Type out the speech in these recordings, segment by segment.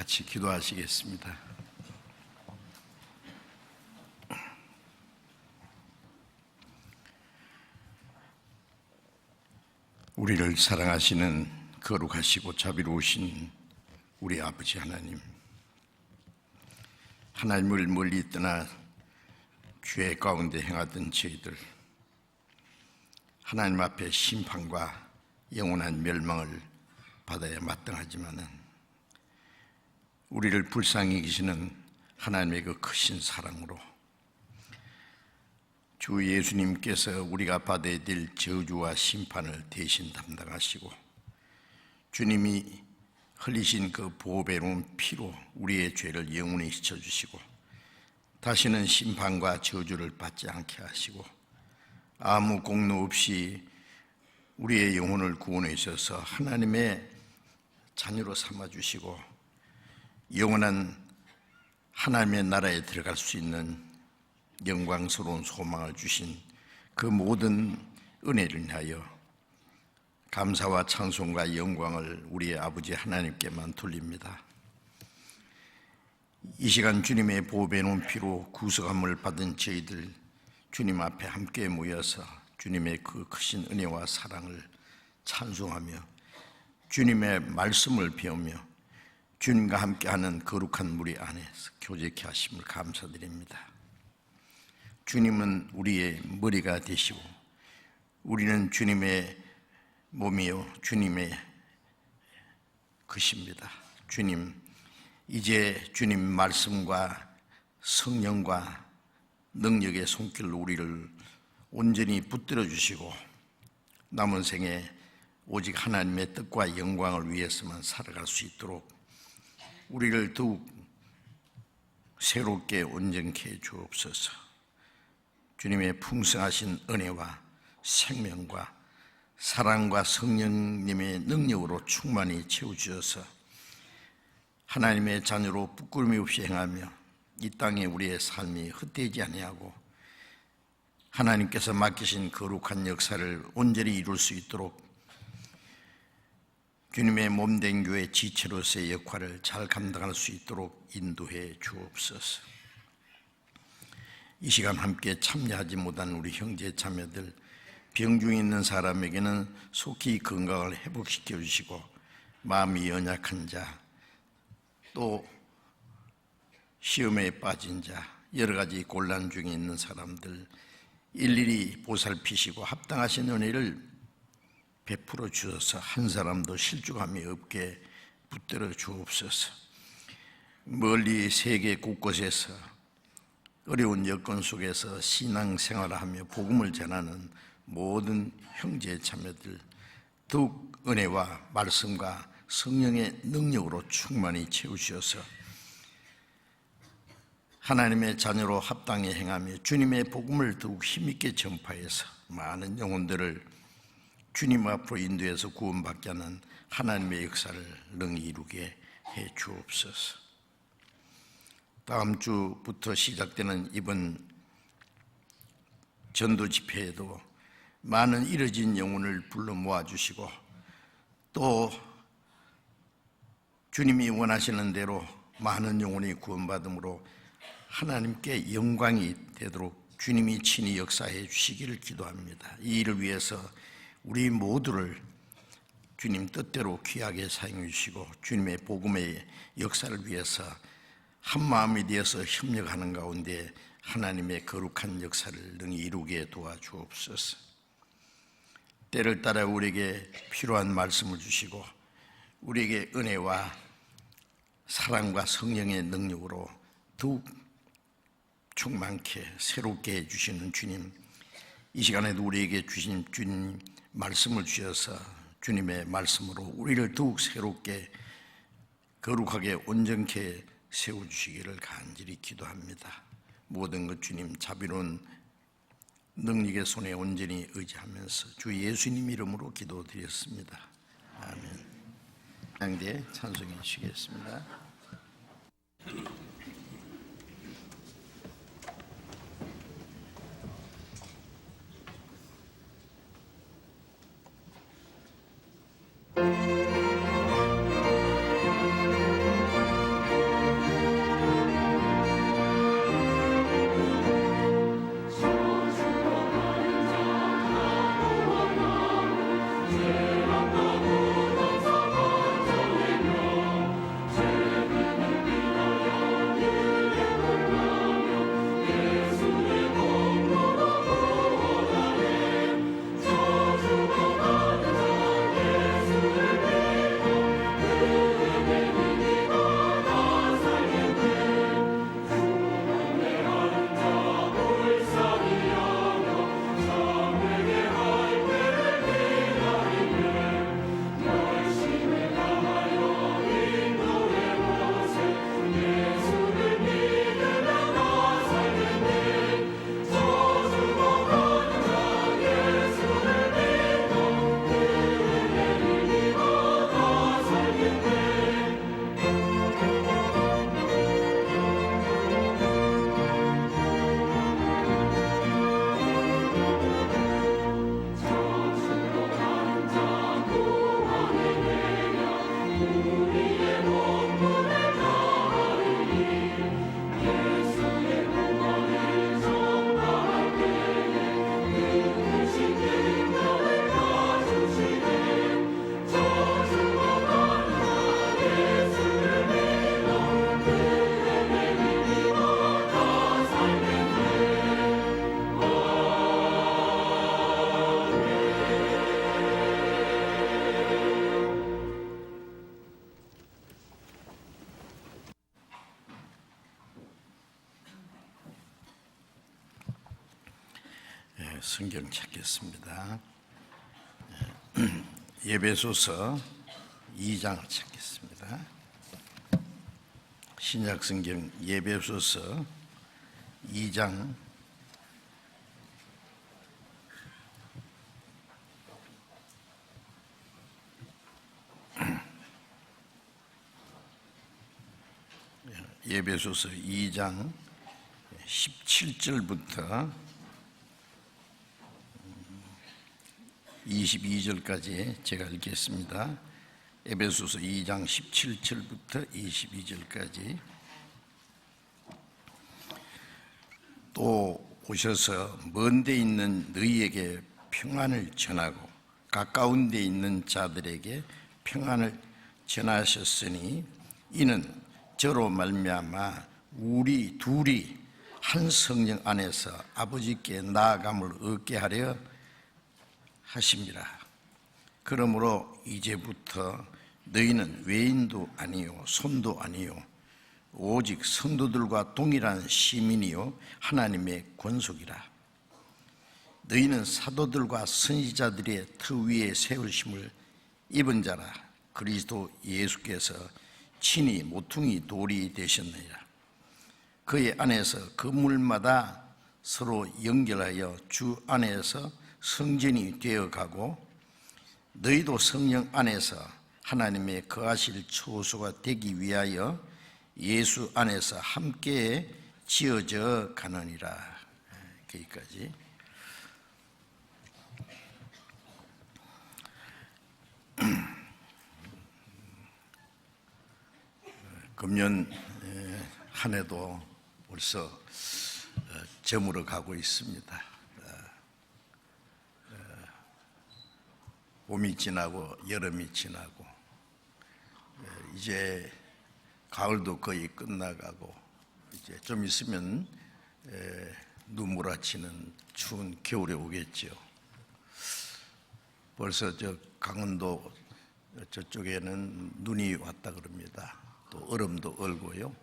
같이 기도하시겠습니다. 우리를 사랑하시는 거룩하시고 자비로우신 우리 아버지 하나님, 하나님을 멀리 떠나 죄 가운데 행하던 저희들, 하나님 앞에 심판과 영원한 멸망을 받아야 마땅하지만은 우리를 불쌍히 여기시는 하나님의 그 크신 사랑으로 주 예수님께서 우리가 받아야 될 저주와 심판을 대신 담당하시고 주님이 흘리신 그 보배로운 피로 우리의 죄를 영원히 씻어주시고 다시는 심판과 저주를 받지 않게 하시고 아무 공로 없이 우리의 영혼을 구원해 주셔서 하나님의 자녀로 삼아주시고 영원한 하나님의 나라에 들어갈 수 있는 영광스러운 소망을 주신 그 모든 은혜를 인하여 감사와 찬송과 영광을 우리의 아버지 하나님께만 돌립니다. 이 시간 주님의 보배로운 피로 구속함을 받은 저희들 주님 앞에 함께 모여서 주님의 그 크신 은혜와 사랑을 찬송하며 주님의 말씀을 배우며 주님과 함께하는 거룩한 무리 안에서 교제케 하심을 감사드립니다. 주님은 우리의 머리가 되시고 우리는 주님의 몸이요 주님의 것입니다. 주님, 이제 주님 말씀과 성령과 능력의 손길로 우리를 온전히 붙들어 주시고 남은 생에 오직 하나님의 뜻과 영광을 위해서만 살아갈 수 있도록 우리를 더욱 새롭게 온전케 해 주옵소서. 주님의 풍성하신 은혜와 생명과 사랑과 성령님의 능력으로 충만히 채워주셔서 하나님의 자녀로 부끄러움이 없이 행하며 이 땅에 우리의 삶이 헛되지 아니하고 하나님께서 맡기신 거룩한 역사를 온전히 이룰 수 있도록 주님의 몸된 교회 지체로서의 역할을 잘 감당할 수 있도록 인도해 주옵소서. 이 시간 함께 참여하지 못한 우리 형제 자매들, 병중에 있는 사람에게는 속히 건강을 회복시켜 주시고 마음이 연약한 자, 또 시험에 빠진 자, 여러 가지 곤란 중에 있는 사람들 일일이 보살피시고 합당하신 은혜를 베풀어 주셔서 한 사람도 실족함이 없게 붙들어 주옵소서. 멀리 세계 곳곳에서 어려운 여건 속에서 신앙생활을 하며 복음을 전하는 모든 형제 자매들 더욱 은혜와 말씀과 성령의 능력으로 충만히 채우셔서 하나님의 자녀로 합당히 행하며 주님의 복음을 더욱 힘있게 전파해서 많은 영혼들을 주님 앞으로 인도해서 구원받게 하는 하나님의 역사를 능히 이루게 해 주옵소서. 다음 주부터 시작되는 이번 전도 집회에도 많은 잃어진 영혼을 불러 모아주시고 또 주님이 원하시는 대로 많은 영혼이 구원받음으로 하나님께 영광이 되도록 주님이 친히 역사해 주시기를 기도합니다. 이 일을 위해서 우리 모두를 주님 뜻대로 귀하게 사용해 주시고 주님의 복음의 역사를 위해서 한마음이 되어서 협력하는 가운데 하나님의 거룩한 역사를 능히 이루게 도와주옵소서. 때를 따라 우리에게 필요한 말씀을 주시고 우리에게 은혜와 사랑과 성령의 능력으로 더욱 충만케 새롭게 해주시는 주님, 이 시간에도 우리에게 주신 주님 말씀을 주셔서 주님의 말씀으로 우리를 더욱 새롭게 거룩하게 온전케 세워주시기를 간절히 기도합니다. 모든 것 주님 자비로운 능력의 손에 온전히 의지하면서 주 예수님 이름으로 기도드렸습니다. 아멘. 양대 찬송해 주시겠습니다. 성경 찾겠습니다. 에베소서 2장 찾겠습니다. 신약 성경 에베소서 2장 17절부터 22절까지 제가 읽겠습니다. 에베소서 2장 17절부터 22절까지. 또 오셔서 먼 데 있는 너희에게 평안을 전하고 가까운 데 있는 자들에게 평안을 전하셨으니 이는 저로 말미암아 우리 둘이 한 성령 안에서 아버지께 나아감을 얻게 하려 하심이라. 그러므로 이제부터 너희는 외인도 아니요 손도 아니요 오직 성도들과 동일한 시민이요 하나님의 권속이라. 너희는 사도들과 선지자들의 터 위에 세우심을 입은 자라. 그리스도 예수께서 친히 모퉁이 돌이 되셨느니라. 그의 안에서 건물마다 서로 연결하여 주 안에서 성전이 되어가고 너희도 성령 안에서 하나님의 거하실 처소가 되기 위하여 예수 안에서 함께 지어져 가느니라. 여기까지. 금년 한 해도 벌써 저물어 가고 있습니다. 봄이 지나고 여름이 지나고 이제 가을도 거의 끝나가고 이제 좀 있으면 눈 몰아치는 추운 겨울이 오겠죠. 벌써 저 강원도 저쪽에는 눈이 왔다 그럽니다. 또 얼음도 얼고요.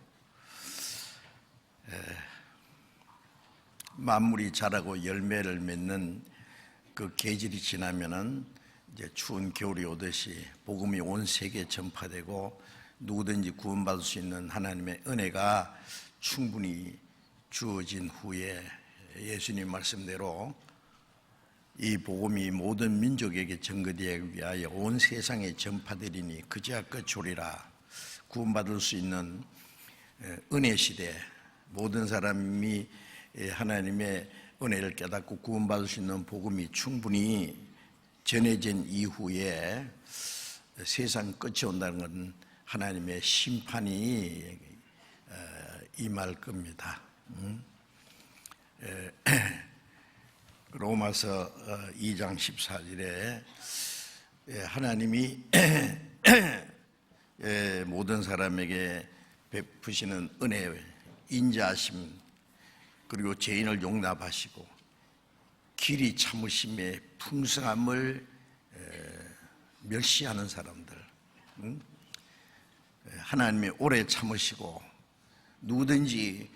만물이 자라고 열매를 맺는 그 계절이 지나면은 이제 추운 겨울이 오듯이 복음이 온 세계에 전파되고 누구든지 구원받을 수 있는 하나님의 은혜가 충분히 주어진 후에 예수님 말씀대로 이 복음이 모든 민족에게 전거되기 위하여 온 세상에 전파되리니 그제야 끝이리라. 구원받을 수 있는 은혜 시대, 모든 사람이 하나님의 은혜를 깨닫고 구원받을 수 있는 복음이 충분히 전해진 이후에 세상 끝이 온다는 건 하나님의 심판이 임할 겁니다. 로마서 2장 14절에 하나님이 모든 사람에게 베푸시는 은혜, 인자하심, 그리고 죄인을 용납하시고 길이 참으심의 풍성함을 멸시하는 사람들, 하나님이 오래 참으시고 누구든지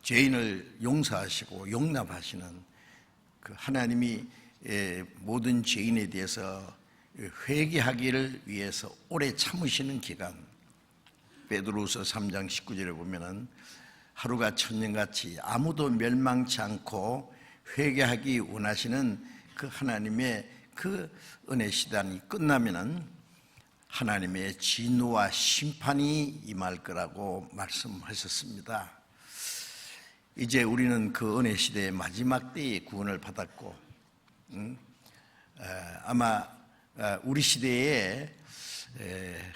죄인을 용서하시고 용납하시는 그 하나님이 모든 죄인에 대해서 회개하기를 위해서 오래 참으시는 기간, 베드로서 3장 19절에 보면은 하루가 천년같이 아무도 멸망치 않고 회개하기 원하시는 그 하나님의 그 은혜 시간이 끝나면은 하나님의 진노와 심판이 임할 거라고 말씀하셨습니다. 이제 우리는 그 은혜 시대의 마지막 때에 구원을 받았고 아마 우리 시대에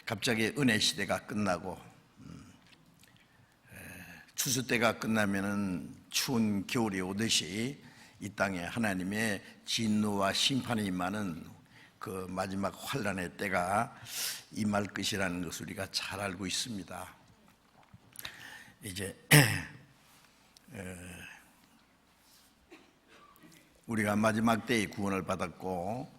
갑자기 은혜 시대가 끝나고 추수 때가 끝나면은 추운 겨울이 오듯이 이 땅에 하나님의 진노와 심판이 임하는 그 마지막 환란의 때가 임할 것이라는 것을 우리가 잘 알고 있습니다. 이제 우리가 마지막 때에 구원을 받았고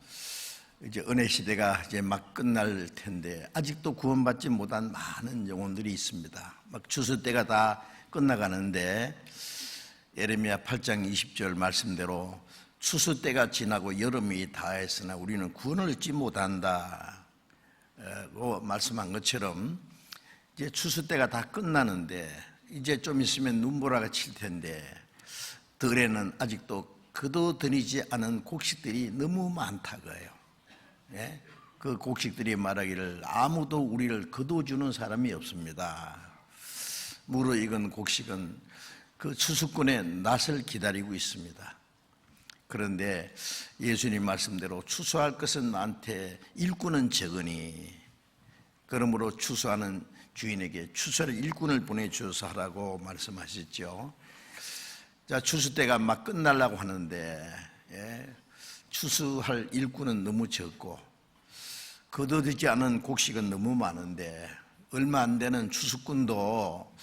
이제 은혜 시대가 이제 막 끝날 텐데 아직도 구원받지 못한 많은 영혼들이 있습니다. 막 추수 때가 다 끝나가는데 예레미야 8장 20절 말씀대로 추수 때가 지나고 여름이 다했으나 우리는 구원을 얻지 못한다 고 말씀한 것처럼 이제 추수 때가 다 끝나는데 이제 좀 있으면 눈보라가 칠 텐데 들에는 아직도 거둬들이지 않은 곡식들이 너무 많다고요. 예? 그 곡식들이 말하기를 아무도 우리를 거둬주는 사람이 없습니다. 무르익은 곡식은 그 추수꾼의 낫을 기다리고 있습니다. 그런데 예수님 말씀대로 추수할 것은 많되 일꾼은 적으니 그러므로 추수하는 주인에게 추수할 일꾼을 보내주어서 하라고 말씀하셨죠. 자, 추수 때가 막 끝나려고 하는데 추수할 일꾼은 너무 적고 거둬들지 않은 곡식은 너무 많은데 얼마 안 되는 추수꾼도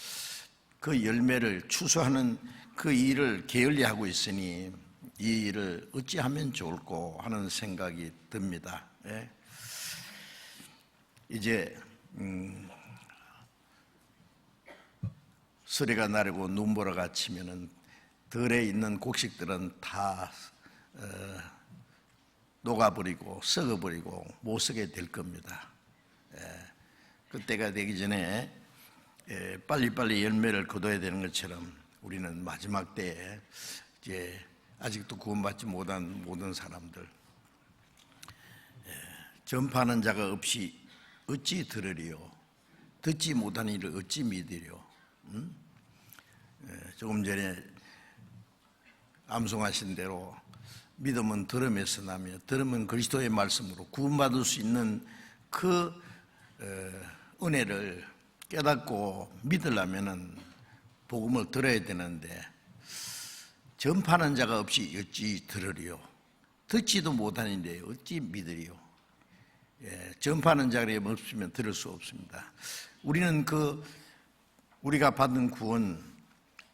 그 열매를 추수하는 그 일을 게을리하고 있으니 이 일을 어찌하면 좋을까 하는 생각이 듭니다. 이제 서리가 나르고 눈보라가 치면은 들에 있는 곡식들은 다 녹아버리고 썩어버리고 못 쓰게 될 겁니다. 그때가 되기 전에 빨리빨리 열매를 거둬야 되는 것처럼 우리는 마지막 때에 이제 아직도 구원받지 못한 모든 사람들 전파하는 자가 없이 어찌 들으리요 듣지 못한 이를 어찌 믿으리요. 조금 전에 암송하신 대로 믿음은 들음에서 나며 들음은 그리스도의 말씀으로 구원받을 수 있는 그 은혜를 깨닫고 믿으려면 복음을 들어야 되는데 전파하는 자가 없이 어찌 들으리요 듣지도 못하는데 어찌 믿으리요. 전파하는 자가 없으면 들을 수 없습니다. 우리는 우리가 받은 구원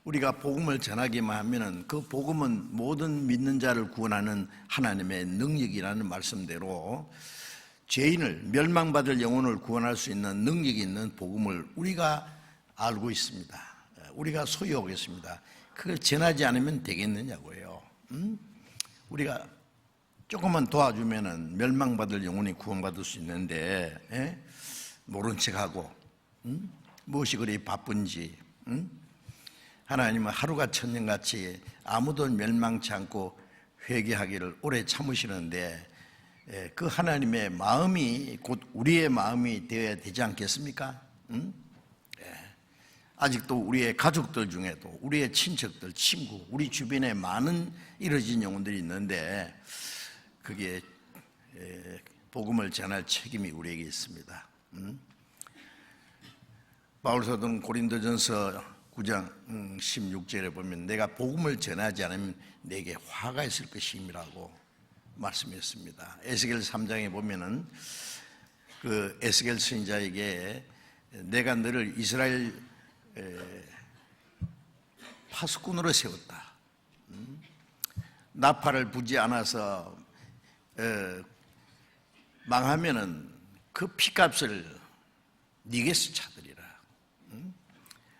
우리가 복음을 전하기만 하면은 그 복음은 모든 믿는 자를 구원하는 하나님의 능력이라는 말씀대로 죄인을 멸망받을 영혼을 구원할 수 있는 능력이 있는 복음을 우리가 알고 있습니다. 우리가 소유하고 있습니다. 그걸 전하지 않으면 되겠느냐고요. 우리가 조금만 도와주면은 멸망받을 영혼이 구원받을 수 있는데 모른 척하고 무엇이 그리 바쁜지 하나님은 하루가 천년같이 아무도 멸망치 않고 회개하기를 오래 참으시는데 그 하나님의 마음이 곧 우리의 마음이 되어야 되지 않겠습니까? 아직도 우리의 가족들 중에도 우리의 친척들, 친구, 우리 주변에 많은 이뤄진 영혼들이 있는데 그게 복음을 전할 책임이 우리에게 있습니다. 바울서는 고린도전서 9장 16절에 보면 내가 복음을 전하지 않으면 내게 화가 있을 것임이라고 말씀했습니다. 에스겔 3장에 보면은 그 에스겔 선지자에게 내가 너를 이스라엘 파수꾼으로 세웠다. 나팔을 부지 않아서 망하면은 그 피값을 네게서 찾으리라.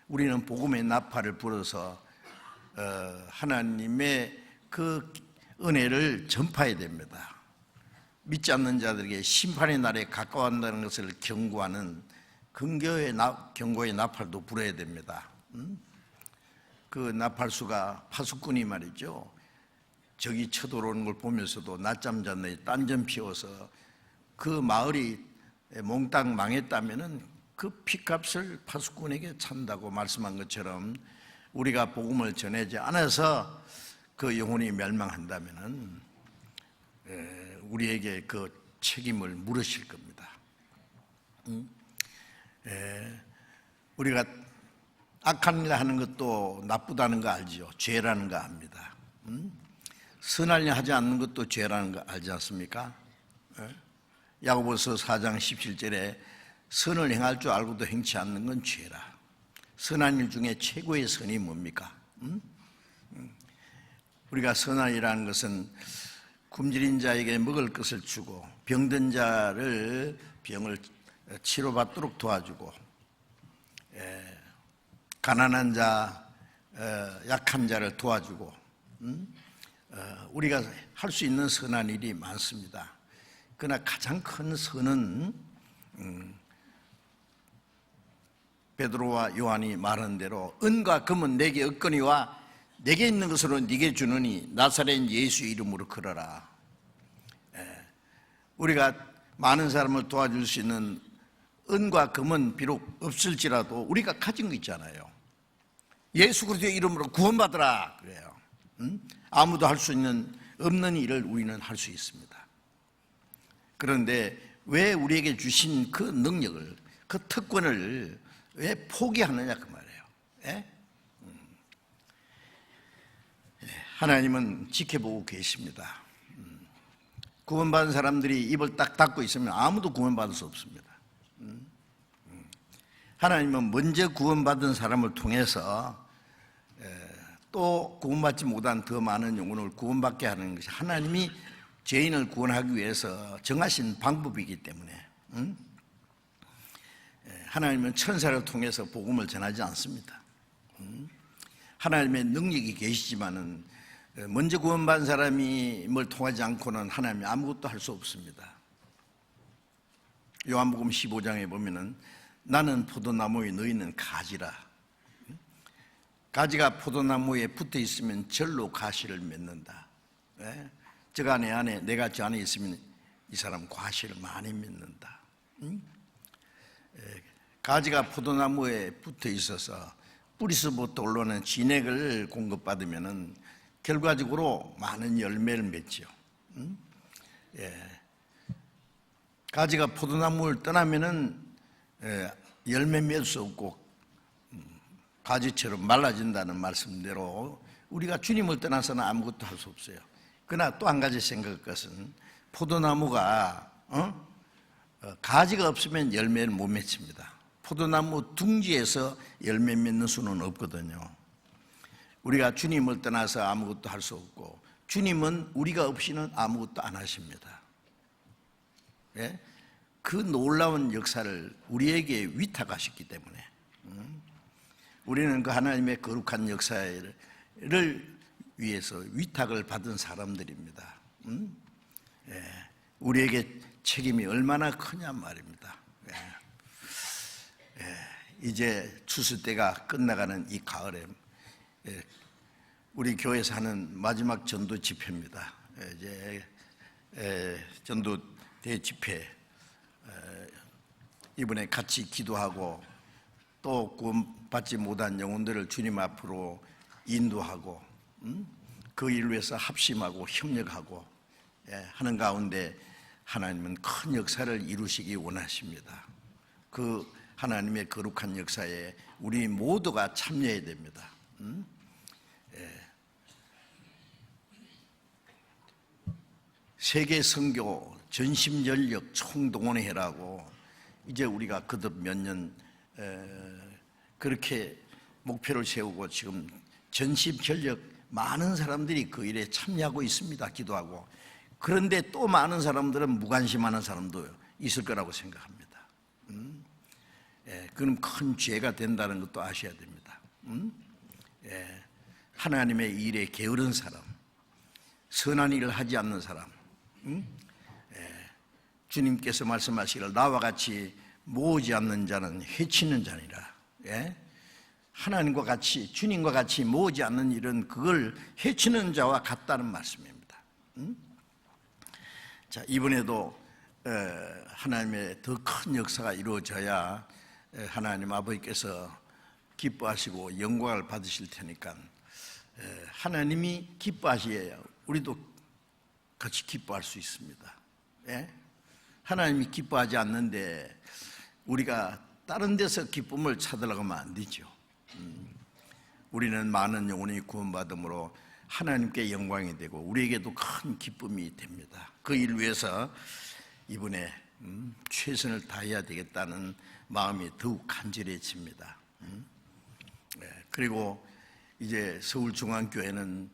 우리는 복음의 나팔을 불어서 하나님의 그 은혜를 전파해야 됩니다. 믿지 않는 자들에게 심판의 날에 가까워한다는 것을 경고하는 경고의 나팔도 불어야 됩니다. 그 나팔수가 파수꾼이 말이죠. 적이 쳐들어오는 걸 보면서도 낮잠 잤네 딴전 피워서 그 마을이 몽땅 망했다면은 그 피값을 파수꾼에게 찬다고 말씀한 것처럼 우리가 복음을 전하지 않아서 그 영혼이 멸망한다면은 우리에게 그 책임을 물으실 겁니다. 우리가 악한 일 하는 것도 나쁘다는 거 알죠? 죄라는 거 압니다. 선한 일 하지 않는 것도 죄라는 거 알지 않습니까? 야고보서 4장 17절에 선을 행할 줄 알고도 행치 않는 건 죄라. 선한 일 중에 최고의 선이 뭡니까? 우리가 선한 일이라는 것은 굶주린 자에게 먹을 것을 주고 병든 자를 병을 치료받도록 도와주고 가난한 자 약한 자를 도와주고 우리가 할 수 있는 선한 일이 많습니다. 그러나 가장 큰 선은 베드로와 요한이 말한 대로 은과 금은 내게 없거니와 내게 있는 것으로 네게 주느니 나사렛 예수 이름으로 걸어라. 우리가 많은 사람을 도와줄 수 있는 은과 금은 비록 없을지라도 우리가 가진 거 있잖아요. 예수 그리스도의 이름으로 구원받으라 그래요. 아무도 할 수 있는 없는 일을 우리는 할 수 있습니다. 그런데 왜 우리에게 주신 그 능력을, 그 특권을 왜 포기하느냐 그 말이에요. 예? 하나님은 지켜보고 계십니다. 구원받은 사람들이 입을 딱 닫고 있으면 아무도 구원받을 수 없습니다. 하나님은 먼저 구원받은 사람을 통해서 또 구원받지 못한 더 많은 영혼을 구원받게 하는 것이 하나님이 죄인을 구원하기 위해서 정하신 방법이기 때문에 하나님은 천사를 통해서 복음을 전하지 않습니다. 하나님의 능력이 계시지만은 먼저 구원받은 사람이 뭘 통하지 않고는 하나님이 아무것도 할 수 없습니다. 요한복음 15장에 보면은 나는 포도나무에 너희는 가지라. 가지가 포도나무에 붙어 있으면 절로 가시를 맺는다. 저가 내 안에 내가 저 안에 있으면 이 사람 과실을 많이 맺는다. 가지가 포도나무에 붙어 있어서 뿌리서부터 올라오는 진액을 공급받으면은 결과적으로 많은 열매를 맺죠. 가지가 포도나무를 떠나면은 열매 맺을 수 없고 가지처럼 말라진다는 말씀대로 우리가 주님을 떠나서는 아무것도 할 수 없어요. 그러나 또 한 가지 생각할 것은 포도나무가 가지가 없으면 열매를 못 맺습니다. 포도나무 둥지에서 열매 맺는 수는 없거든요. 우리가 주님을 떠나서 아무것도 할 수 없고 주님은 우리가 없이는 아무것도 안 하십니다. 예? 그 놀라운 역사를 우리에게 위탁하셨기 때문에 우리는 그 하나님의 거룩한 역사를 위해서 위탁을 받은 사람들입니다. 우리에게 책임이 얼마나 크냐 말입니다. 이제 추수 때가 끝나가는 이 가을에 우리 교회에서 하는 마지막 전도 집회입니다. 이제 전도 대집회 이번에 같이 기도하고 또 구원받지 못한 영혼들을 주님 앞으로 인도하고 그 일을 위해서 합심하고 협력하고 하는 가운데 하나님은 큰 역사를 이루시기 원하십니다. 그 하나님의 거룩한 역사에 우리 모두가 참여해야 됩니다. 세계 선교 전심전력 총동원회라고 이제 우리가 거듭 몇 년 그렇게 목표를 세우고 지금 전심전력 많은 사람들이 그 일에 참여하고 있습니다. 기도하고. 그런데 또 많은 사람들은 무관심하는 사람도 있을 거라고 생각합니다. 그럼 큰 죄가 된다는 것도 아셔야 됩니다. 하나님의 일에 게으른 사람, 선한 일을 하지 않는 사람, 주님께서 말씀하시기를 나와 같이 모으지 않는 자는 해치는 자니라. 하나님과 같이 주님과 같이 모으지 않는 일은 그걸 해치는 자와 같다는 말씀입니다. 자, 이번에도 하나님의 더 큰 역사가 이루어져야 하나님 아버지께서 기뻐하시고 영광을 받으실 테니까 하나님이 기뻐하셔야 우리도 같이 기뻐할 수 있습니다. 하나님이 기뻐하지 않는데 우리가 다른 데서 기쁨을 찾으려고 하면 안 되죠. 우리는 많은 영혼이 구원받음으로 하나님께 영광이 되고 우리에게도 큰 기쁨이 됩니다. 그 일 위해서 이번에 최선을 다해야 되겠다는 마음이 더욱 간절해집니다. 그리고 이제 서울중앙교회는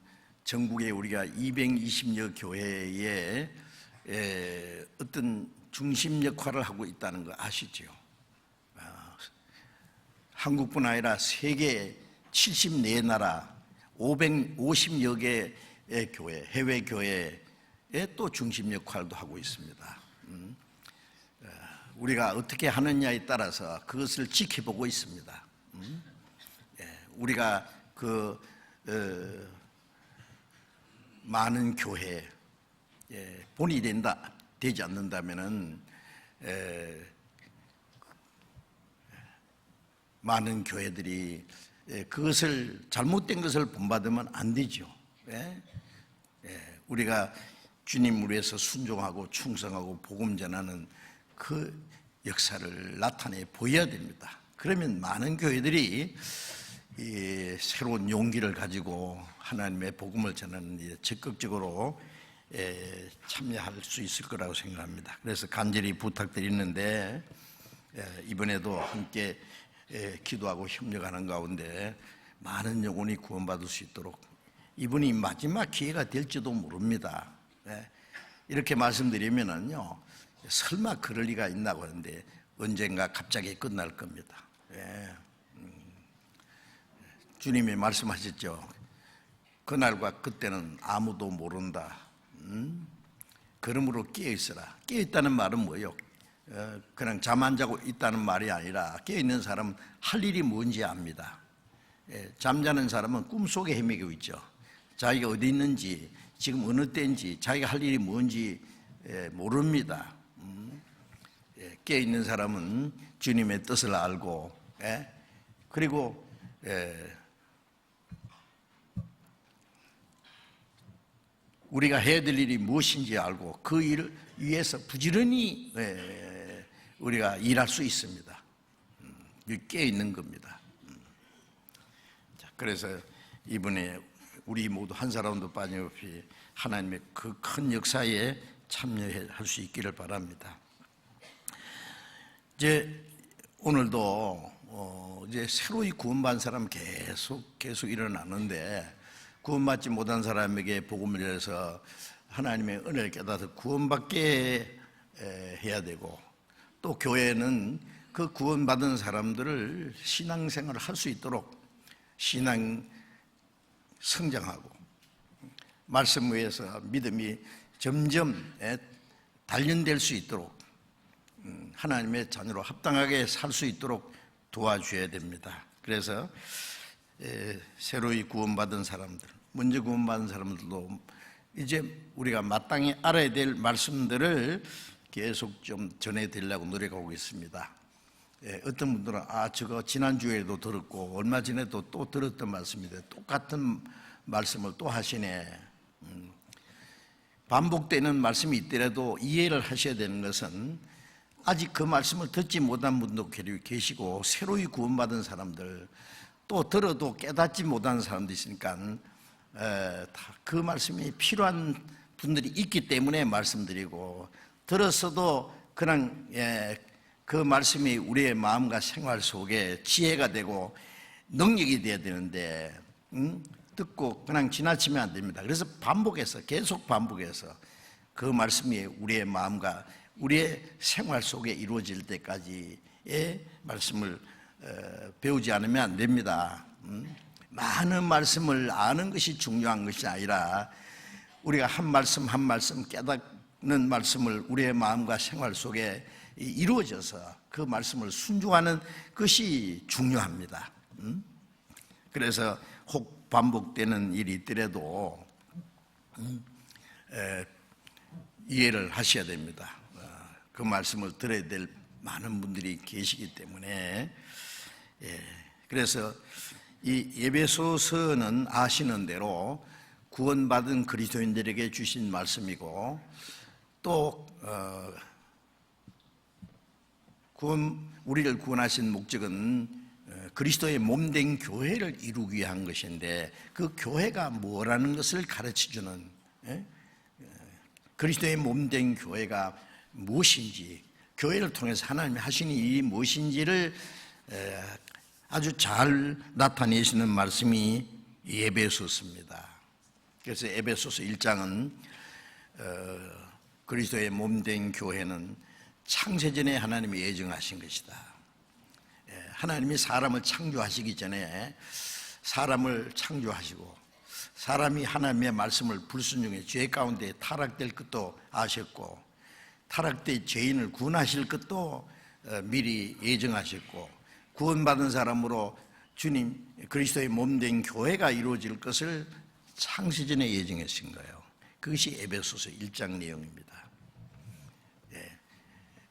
전국에 우리가 220여 교회에 어떤 중심 역할을 하고 있다는 거 아시죠? 한국뿐 아니라 세계 74나라 550여 개의 교회, 해외 교회의 또 중심 역할도 하고 있습니다. 우리가 어떻게 하느냐에 따라서 그것을 지켜보고 있습니다. 우리가 많은 교회 본이 되지 않는다면은 많은 교회들이 그것을 잘못된 것을 본받으면 안 되죠. 우리가 주님을 위해서 순종하고 충성하고 복음 전하는 그 역사를 나타내 보여야 됩니다. 그러면 많은 교회들이 이 새로운 용기를 가지고 하나님의 복음을 전하는 데 적극적으로 참여할 수 있을 거라고 생각합니다. 그래서 간절히 부탁드리는데 이번에도 함께 기도하고 협력하는 가운데 많은 영혼이 구원받을 수 있도록 이번이 마지막 기회가 될지도 모릅니다. 이렇게 말씀드리면은요, 설마 그럴 리가 있나고 하는데 언젠가 갑자기 끝날 겁니다. 주님이 말씀하셨죠. 그날과 그때는 아무도 모른다. 그러므로 깨어있어라. 깨어있다는 말은 뭐예요? 그냥 잠 안 자고 있다는 말이 아니라 깨어있는 사람은 할 일이 뭔지 압니다. 잠자는 사람은 꿈속에 헤매고 있죠. 자기가 어디 있는지, 지금 어느 때인지, 자기가 할 일이 뭔지 모릅니다. 깨어있는 사람은 주님의 뜻을 알고, 그리고 우리가 해야 될 일이 무엇인지 알고 그 일을 위해서 부지런히 우리가 일할 수 있습니다. 깨어있는 겁니다. 그래서 이번에 우리 모두 한 사람도 빠짐없이 하나님의 그 큰 역사에 참여할 수 있기를 바랍니다. 이제 오늘도 이제 새로이 구원받은 사람 계속 일어나는데 구원받지 못한 사람에게 복음을 전해서 하나님의 은혜를 깨닫아 구원받게 해야 되고, 또 교회는 그 구원받은 사람들을 신앙생활을 할 수 있도록 신앙 성장하고 말씀 위에서 믿음이 점점 단련될 수 있도록 하나님의 자녀로 합당하게 살 수 있도록 도와줘야 됩니다. 그래서 새로이 구원받은 사람들, 먼저 구원받은 사람들도 이제 우리가 마땅히 알아야 될 말씀들을 계속 좀 전해드리려고 노력하고 있습니다. 어떤 분들은 저거 지난주에도 들었고 얼마 전에도 또 들었던 말씀인데 똑같은 말씀을 또 하시네. 반복되는 말씀이 있더라도 이해를 하셔야 되는 것은 아직 그 말씀을 듣지 못한 분도 계시고 새로이 구원받은 사람들, 또 들어도 깨닫지 못한 사람도 있으니까 그 말씀이 필요한 분들이 있기 때문에 말씀드리고, 들었어도 그냥 그 말씀이 우리의 마음과 생활 속에 지혜가 되고 능력이 되어야 되는데 듣고 그냥 지나치면 안 됩니다. 그래서 반복해서 계속 반복해서 그 말씀이 우리의 마음과 우리의 생활 속에 이루어질 때까지의 말씀을 배우지 않으면 안 됩니다. 많은 말씀을 아는 것이 중요한 것이 아니라 우리가 한 말씀 한 말씀 깨닫는 말씀을 우리의 마음과 생활 속에 이루어져서 그 말씀을 순종하는 것이 중요합니다. 그래서 혹 반복되는 일이 있더라도 이해를 하셔야 됩니다. 그 말씀을 들어야 될 많은 분들이 계시기 때문에. 그래서 이 에베소서는 아시는 대로 구원받은 그리스도인들에게 주신 말씀이고, 또 우리를 구원하신 목적은 그리스도의 몸된 교회를 이루기 위한 것인데, 그 교회가 뭐라는 것을 가르쳐주는, 그리스도의 몸된 교회가 무엇인지, 교회를 통해서 하나님이 하시는 일이 무엇인지를 아주 잘 나타내시는 말씀이 에베소서입니다. 그래서 에베소서 1장은 그리스도의 몸된 교회는 창세전에 하나님이 예정하신 것이다. 하나님이 사람을 창조하시기 전에 사람을 창조하시고 사람이 하나님의 말씀을 불순종해 죄 가운데 타락될 것도 아셨고 타락된 죄인을 구원하실 것도 미리 예정하셨고 구원받은 사람으로 주님 그리스도의 몸된 교회가 이루어질 것을 창세전에 예정하신 거예요. 그것이 에베소서 1장 내용입니다.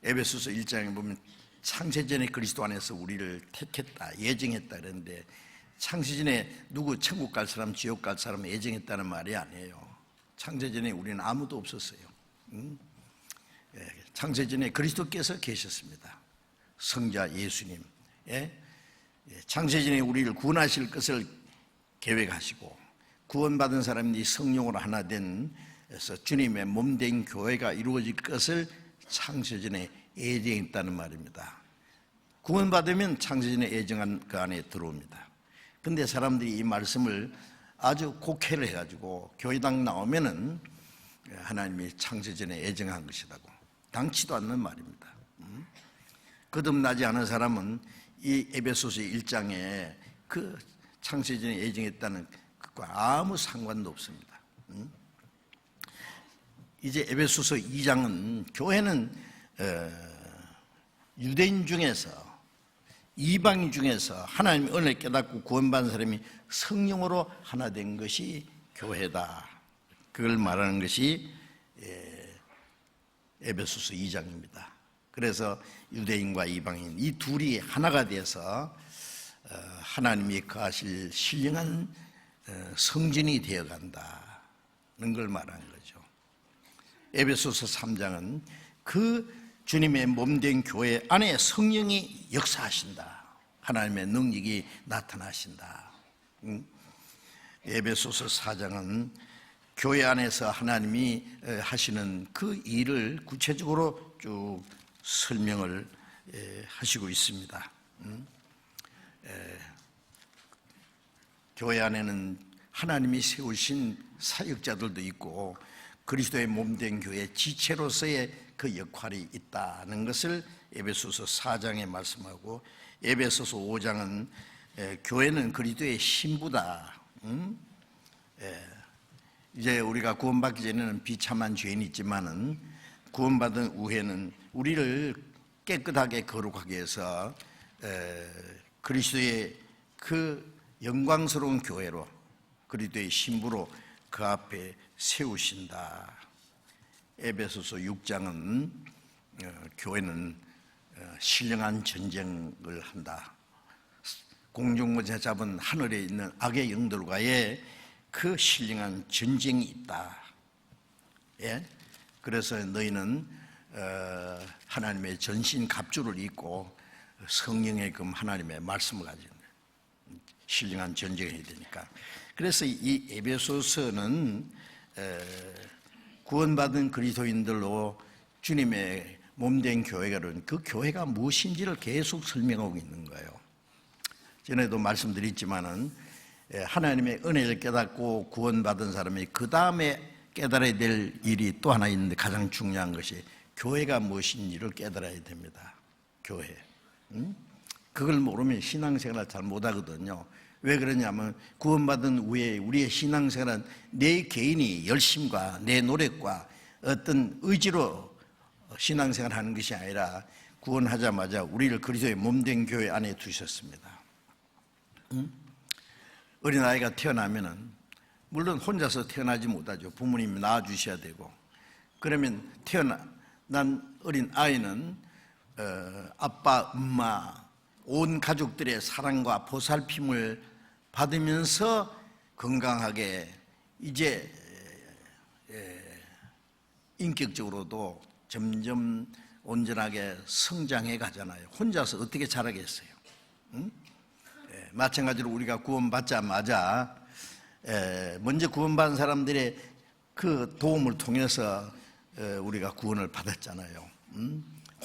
에베소서 1장에 보면 창세전에 그리스도 안에서 우리를 택했다, 예정했다 그랬는데 창세전에 누구 천국 갈 사람, 지옥 갈 사람 예정했다는 말이 아니에요. 창세전에 우리는 아무도 없었어요. 창세전에 그리스도께서 계셨습니다. 성자 예수님. 창세전에 우리를 구원하실 것을 계획하시고 구원받은 사람들이 성령으로 하나 된서 주님의 몸된 교회가 이루어질 것을 창세전에 예정했다는 말입니다. 구원받으면 창세전에 예정한 그 안에 들어옵니다. 근데 사람들이 이 말씀을 아주 곡해를 해가지고 교회당 나오면은 하나님이 창세전에 예정한 것이라고 당치도 않는 말입니다. 거듭나지 않은 사람은 이 에베소서 1장에 그 창세전에 예정했다는 것과 아무 상관도 없습니다. 이제 에베소서 2장은 교회는 유대인 중에서 이방인 중에서 하나님의 은혜를 깨닫고 구원받은 사람이 성령으로 하나 된 것이 교회다. 그걸 말하는 것이 에베소서 2장입니다. 그래서 유대인과 이방인 이 둘이 하나가 돼서 하나님이 거하실 신령한 성전이 되어간다는 걸 말하는 거죠. 에베소서 3장은 그 주님의 몸된 교회 안에 성령이 역사하신다. 하나님의 능력이 나타나신다. 에베소서 4장은 교회 안에서 하나님이 하시는 그 일을 구체적으로 쭉 설명을 하시고 있습니다. 교회 안에는 하나님이 세우신 사역자들도 있고 그리스도의 몸된 교회 지체로서의 그 역할이 있다는 것을 에베소서 4장에 말씀하고 에베소서 5장은 교회는 그리스도의 신부다. 이제 우리가 구원받기 전에는 비참한 죄인이 있지만은 구원받은 후에는 우리를 깨끗하게 거룩하게 해서 그리스도의 그 영광스러운 교회로 그리스도의 신부로 그 앞에 세우신다. 에베소서 6장은 교회는 신령한 전쟁을 한다. 공중무제 잡은 하늘에 있는 악의 영들과의 그 신령한 전쟁이 있다. 그래서 너희는 하나님의 전신 갑주를 입고 성령의 금 하나님의 말씀을 가지고 신령한 전쟁을 해야 되니까. 그래서 이 에베소서는 구원받은 그리스도인들로 주님의 몸된 교회가 이룬 그 교회가 무엇인지를 계속 설명하고 있는 거예요. 전에도 말씀드렸지만은 하나님의 은혜를 깨닫고 구원받은 사람이 그 다음에 깨달아야 될 일이 또 하나 있는데 가장 중요한 것이 교회가 무엇인지를 깨달아야 됩니다. 교회. 그걸 모르면 신앙생활을 잘 못하거든요. 왜 그러냐면 구원받은 후에 우리의 신앙생활은 내 개인이 열심과 내 노력과 어떤 의지로 신앙생활하는 것이 아니라 구원하자마자 우리를 그리스도의 몸된 교회 안에 두셨습니다. 어린아이가 태어나면은 물론 혼자서 태어나지 못하죠. 부모님이 낳아주셔야 되고. 그러면 태어난 어린 아이는 아빠, 엄마, 온 가족들의 사랑과 보살핌을 받으면서 건강하게 이제 인격적으로도 점점 온전하게 성장해 가잖아요. 혼자서 어떻게 자라겠어요? 마찬가지로 우리가 구원받자마자 먼저 구원받은 사람들의 그 도움을 통해서 우리가 구원을 받았잖아요.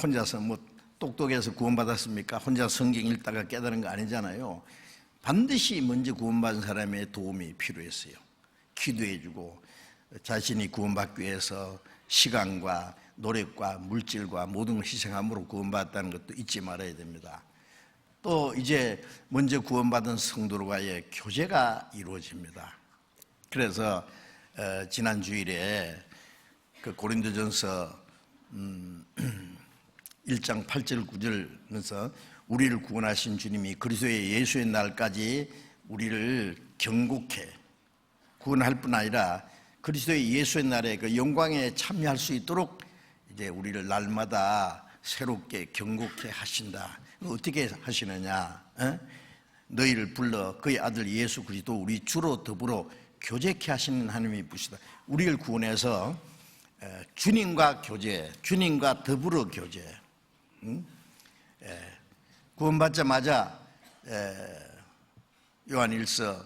혼자서 뭐 똑똑해서 구원받았습니까? 혼자 성경 읽다가 깨달은 거 아니잖아요. 반드시 먼저 구원받은 사람의 도움이 필요했어요. 기도해주고 자신이 구원받기 위해서 시간과 노력과 물질과 모든 걸 희생함으로 구원받았다는 것도 잊지 말아야 됩니다. 또 이제 먼저 구원받은 성도들과의 교제가 이루어집니다. 그래서 지난 주일에 그 고린도전서 1장 8절 9절에서 우리를 구원하신 주님이 그리스도의 예수의 날까지 우리를 경고케 구원할 뿐 아니라 그리스도의 예수의 날에 그 영광에 참여할 수 있도록 이제 우리를 날마다 새롭게 경고케 하신다. 어떻게 하시느냐? 너희를 불러 그의 아들 예수 그리스도 우리 주로 더불어 교제케 하시는 하나님이 부시다. 우리를 구원해서 주님과 교제, 주님과 더불어 교제. 구원받자마자 요한일서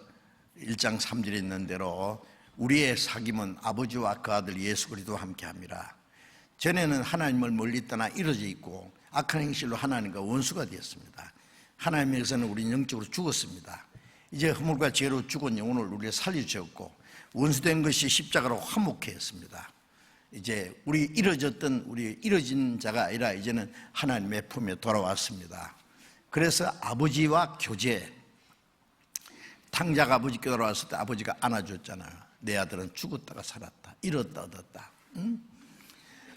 1장 3절에 있는 대로 우리의 사귐은 아버지와 그 아들 예수 그리스도와 함께합니다. 전에는 하나님을 멀리 떠나 이루어져 있고 악한 행실로 하나님과 원수가 되었습니다. 하나님에게서는 우리는 영적으로 죽었습니다. 이제 허물과 죄로 죽은 영혼을 우리가 살려주셨고 원수된 것이 십자가로 화목케 했습니다. 이제 우리 이루어진 자가 아니라 이제는 하나님의 품에 돌아왔습니다. 그래서 아버지와 교제, 탕자가 아버지께 돌아왔을 때 아버지가 안아줬잖아요. 내 아들은 죽었다가 살았다, 잃었다 얻었다.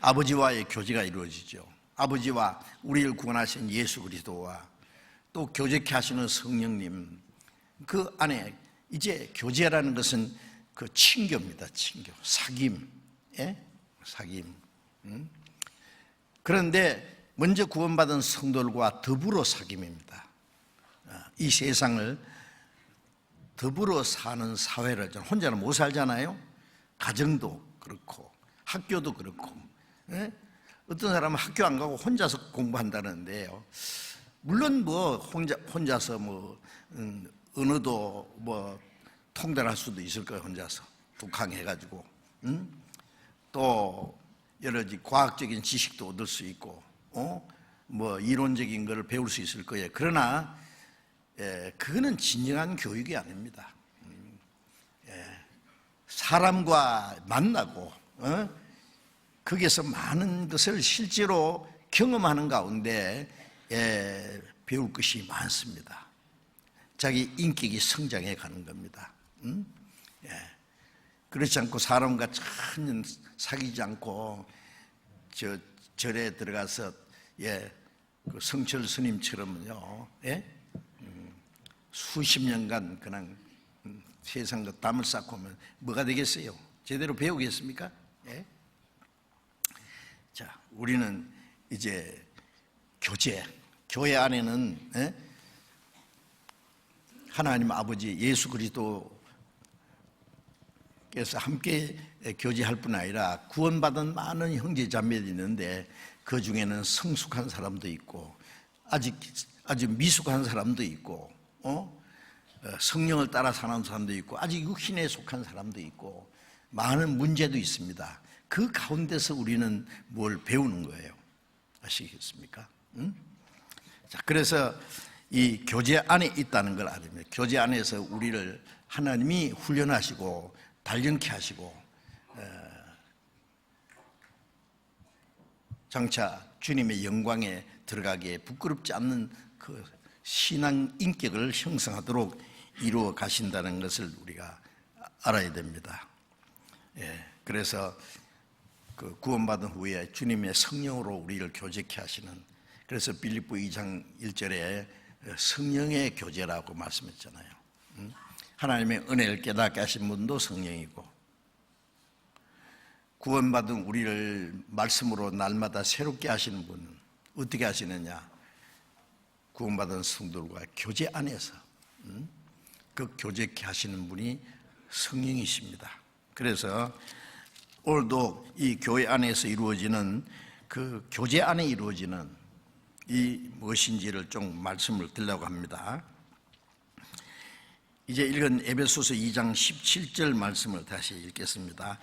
아버지와의 교제가 이루어지죠. 아버지와 우리를 구원하신 예수 그리스도와 또 교제케 하시는 성령님, 그 안에 이제 교제라는 것은 그 친교입니다. 친교, 사귐, 사귐. 그런데 먼저 구원받은 성도들과 더불어 사귐입니다. 이 세상을 더불어 사는 사회를 혼자는 못 살잖아요. 가정도 그렇고 학교도 그렇고. 어떤 사람은 학교 안 가고 혼자서 공부한다는데요. 물론 뭐 혼자서 뭐 언어도 뭐 통달할 수도 있을 거예요. 혼자서 독학해가지고. 또 여러 가지 과학적인 지식도 얻을 수 있고, 뭐 이론적인 것을 배울 수 있을 거예요. 그러나 그거는 진정한 교육이 아닙니다. 사람과 만나고 거기에서 많은 것을 실제로 경험하는 가운데 배울 것이 많습니다. 자기 인격이 성장해 가는 겁니다. 그렇지 않고 사람과 전혀 사귀지 않고 절에 들어가서 그 성철 스님처럼요, 수십 년간 그냥 세상과 담을 쌓고 오면 뭐가 되겠어요? 제대로 배우겠습니까? 자, 우리는 이제 교회 안에는 하나님 아버지 예수 그리스도께서 함께 교제할 뿐 아니라 구원받은 많은 형제 자매들이 있는데 그 중에는 성숙한 사람도 있고 아주 미숙한 사람도 있고 성령을 따라 사는 사람도 있고 아직 육신에 속한 사람도 있고 많은 문제도 있습니다. 그 가운데서 우리는 뭘 배우는 거예요. 아시겠습니까? 자, 그래서 이 교제 안에 있다는 걸 알으면 교제 안에서 우리를 하나님이 훈련하시고 단련케 하시고 장차 주님의 영광에 들어가기에 부끄럽지 않는 그 신앙 인격을 형성하도록 이루어 가신다는 것을 우리가 알아야 됩니다. 그래서 그 구원받은 후에 주님의 성령으로 우리를 교제케 하시는, 그래서 빌립보 2장 1절에 성령의 교제라고 말씀했잖아요. 하나님의 은혜를 깨닫게 하신 분도 성령이고, 구원받은 우리를 말씀으로 날마다 새롭게 하시는 분은 어떻게 하시느냐? 구원받은 성도들과 교제 안에서 그 교제케 하시는 분이 성령이십니다. 그래서 오늘도 이 교회 안에서 이루어지는 그 교제 안에 이루어지는 이 무엇인지를 좀 말씀을 드리려고 합니다. 이제 읽은 에베소서 2장 17절 말씀을 다시 읽겠습니다.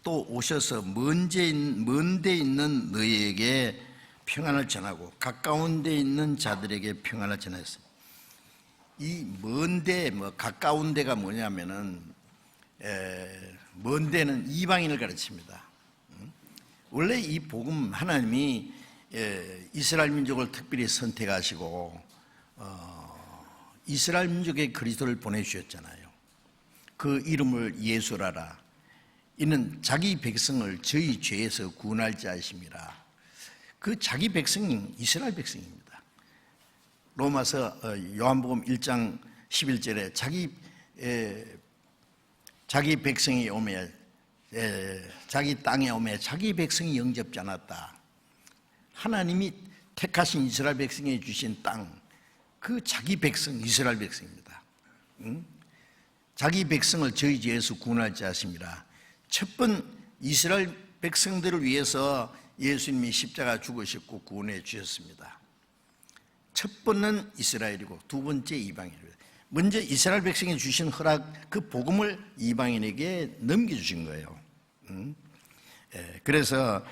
또 오셔서 먼 데 있는 너희에게 평안을 전하고 가까운 데 있는 자들에게 평안을 전했어요. 이 먼 데, 가까운 데가 뭐냐면은 먼 데는 이방인을 가르칩니다. 원래 이 복음 하나님이 이스라엘 민족을 특별히 선택하시고 이스라엘 민족의 그리스도를 보내주셨잖아요. 그 이름을 예수라라. 이는 자기 백성을 저희 죄에서 구원할 자이심이라. 그 자기 백성인 이스라엘 백성입니다. 로마서 요한복음 1장 11절에 자기 백성이 오매 자기 땅에 오매 자기 백성이 영접지 않았다. 하나님이 택하신 이스라엘 백성에 주신 땅, 그 자기 백성 이스라엘 백성입니다. 자기 백성을 저희 죄에서 구원할 자심이라. 첫 번 이스라엘 백성들을 위해서 예수님이 십자가 죽으셨고 구원해 주셨습니다. 첫 번은 이스라엘이고 두 번째 이방인입니다. 먼저 이스라엘 백성이 주신 허락, 그 복음을 이방인에게 넘겨주신 거예요. 그래서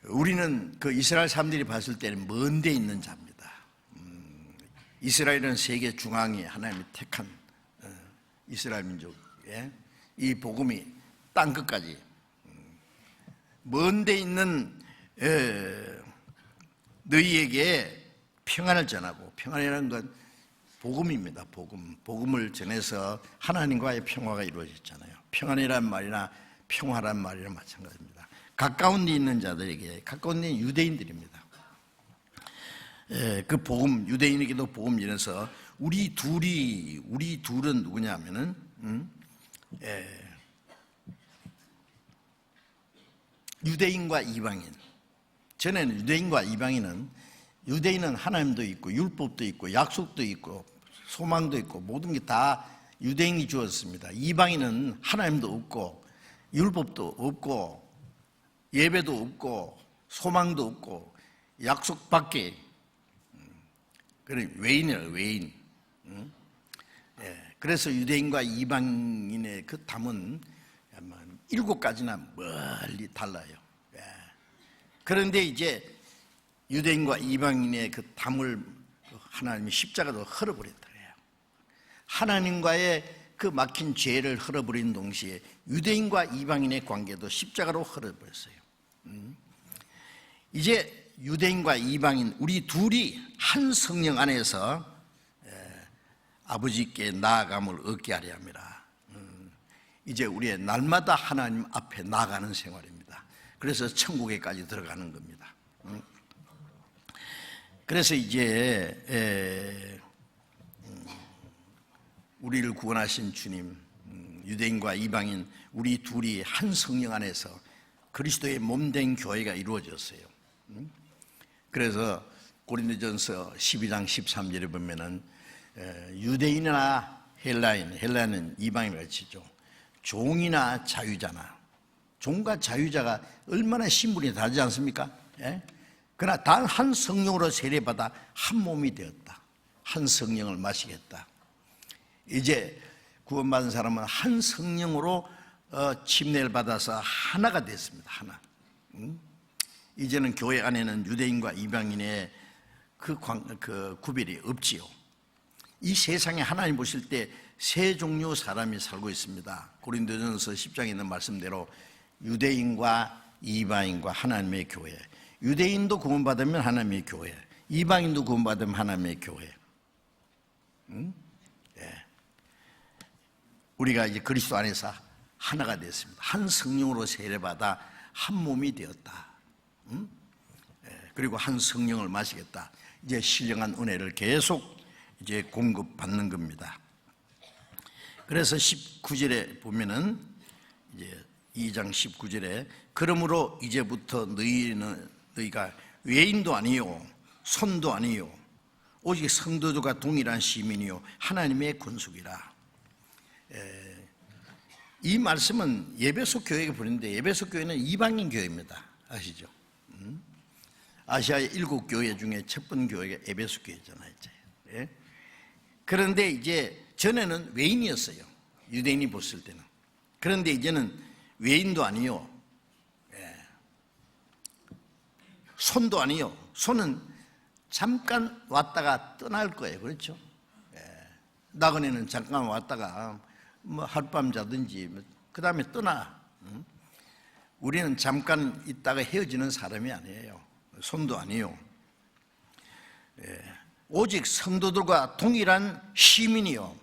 우리는 그 이스라엘 사람들이 봤을 때는 먼 데 있는 자입니다. 이스라엘은 세계 중앙에 하나님이 택한 이스라엘 민족의 이 복음이 땅 끝까지 먼 데 있는 너희에게 평안을 전하고, 평안이라는 건 복음입니다. 복음을 전해서 하나님과의 평화가 이루어졌잖아요. 평안이란 말이나 평화란 말이나 마찬가지입니다. 가까운 데 있는 자들에게, 가까운 데 있는 유대인들입니다. 그 복음, 유대인에게도 복음 전해서 우리 둘은 누구냐 하면은 유대인과 이방인. 전에는 유대인과 이방인은, 유대인은 하나님도 있고 율법도 있고 약속도 있고 소망도 있고 모든 게 다 유대인이 주었습니다. 이방인은 하나님도 없고 율법도 없고 예배도 없고 소망도 없고 약속밖에. 그래 외인이에요, 외인. 그래서 유대인과 이방인의 그 담은 7가지나 멀리 달라요. 그런데 이제 유대인과 이방인의 그 담을 하나님이 십자가로 헐어버렸다 그래요. 하나님과의 그 막힌 죄를 헐어버린 동시에 유대인과 이방인의 관계도 십자가로 헐어버렸어요. 이제 유대인과 이방인 우리 둘이 한 성령 안에서 아버지께 나아감을 얻게 하려 합니다. 이제 우리의 날마다 하나님 앞에 나아가는 생활입니다. 그래서 천국에까지 들어가는 겁니다. 그래서 이제 우리를 구원하신 주님, 유대인과 이방인 우리 둘이 한 성령 안에서 그리스도의 몸된 교회가 이루어졌어요. 그래서 고린도전서 12장 13절에 보면은 유대인이나 헬라인은 이방인을 치죠. 종이나 자유자나, 종과 자유자가 얼마나 신분이 다르지 않습니까? 그러나 단 한 성령으로 세례받아 한 몸이 되었다. 한 성령을 마시겠다. 이제 구원받은 사람은 한 성령으로 침례를 받아서 하나가 됐습니다. 하나. 이제는 교회 안에는 유대인과 이방인의 그 구별이 없지요. 이 세상에 하나님 보실 때 세 종류 사람이 살고 있습니다. 고린도전서 10장에 있는 말씀대로 유대인과 이방인과 하나님의 교회. 유대인도 구원받으면 하나님의 교회, 이방인도 구원받으면 하나님의 교회. 우리가 이제 그리스도 안에서 하나가 됐습니다. 한 성령으로 세례받아 한 몸이 되었다. 그리고 한 성령을 마시겠다. 이제 신령한 은혜를 계속 이제 공급받는 겁니다. 그래서 19절에 보면은 이제 2장 19절에 그러므로 이제부터 너희가 외인도 아니요 손도 아니요 오직 성도들과 동일한 시민이요 하나님의 권속이라. 이 말씀은 예배소 교회에게 보냈는데 예배소 교회는 이방인 교회입니다. 아시죠? 아시아의 7교회 중에 첫 번째 교회가 에베소 교회잖아요. 그런데 이제 전에는 외인이었어요. 유대인이 봤을 때는. 그런데 이제는 외인도 아니요, 손도 아니요. 손은 잠깐 왔다가 떠날 거예요. 그렇죠? 나그네는 잠깐 왔다가 뭐 하룻밤 자든지 그 다음에 떠나. 우리는 잠깐 있다가 헤어지는 사람이 아니에요. 손도 아니요. 오직 성도들과 동일한 시민이요.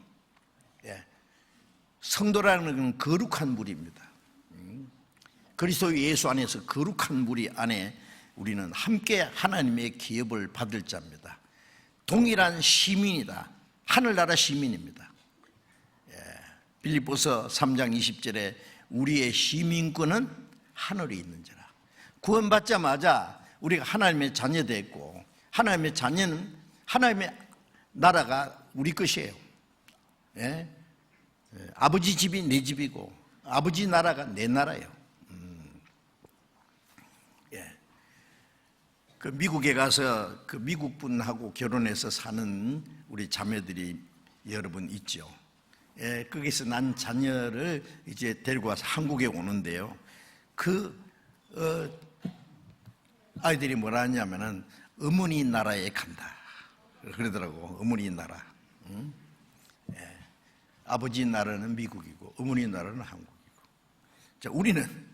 성도라는 건 거룩한 무리입니다. 그리스도 예수 안에서 거룩한 무리 안에 우리는 함께 하나님의 기업을 받을 자입니다. 동일한 시민이다. 하늘나라 시민입니다. 빌립보서 3장 20절에 우리의 시민권은 하늘에 있는지라. 구원받자마자 우리가 하나님의 자녀 됐고, 하나님의 자녀는 하나님의 나라가 우리 것이에요. 아버지 집이 내 집이고 아버지 나라가 내 나라예요. 그 미국에 가서 그 미국 분하고 결혼해서 사는 우리 자매들이 여러분 있죠. 거기서 난 자녀를 이제 데리고 와서 한국에 오는데요. 아이들이 뭐라 하냐면은 어머니 나라에 간다 그러더라고. 어머니 나라. 아버지 나라는 미국이고 어머니 나라는 한국이고. 자, 우리는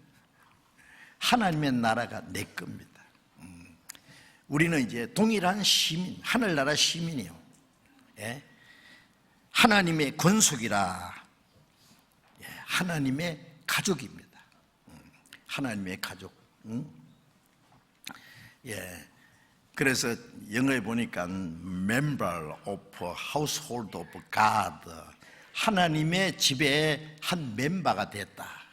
하나님의 나라가 내 겁니다. 우리는 이제 동일한 시민, 하늘나라 시민이요. 하나님의 권속이라. 하나님의 가족입니다. 하나님의 가족. 그래서 영어에 보니까 member of household of God, 하나님의 집의 한 멤버가 됐다.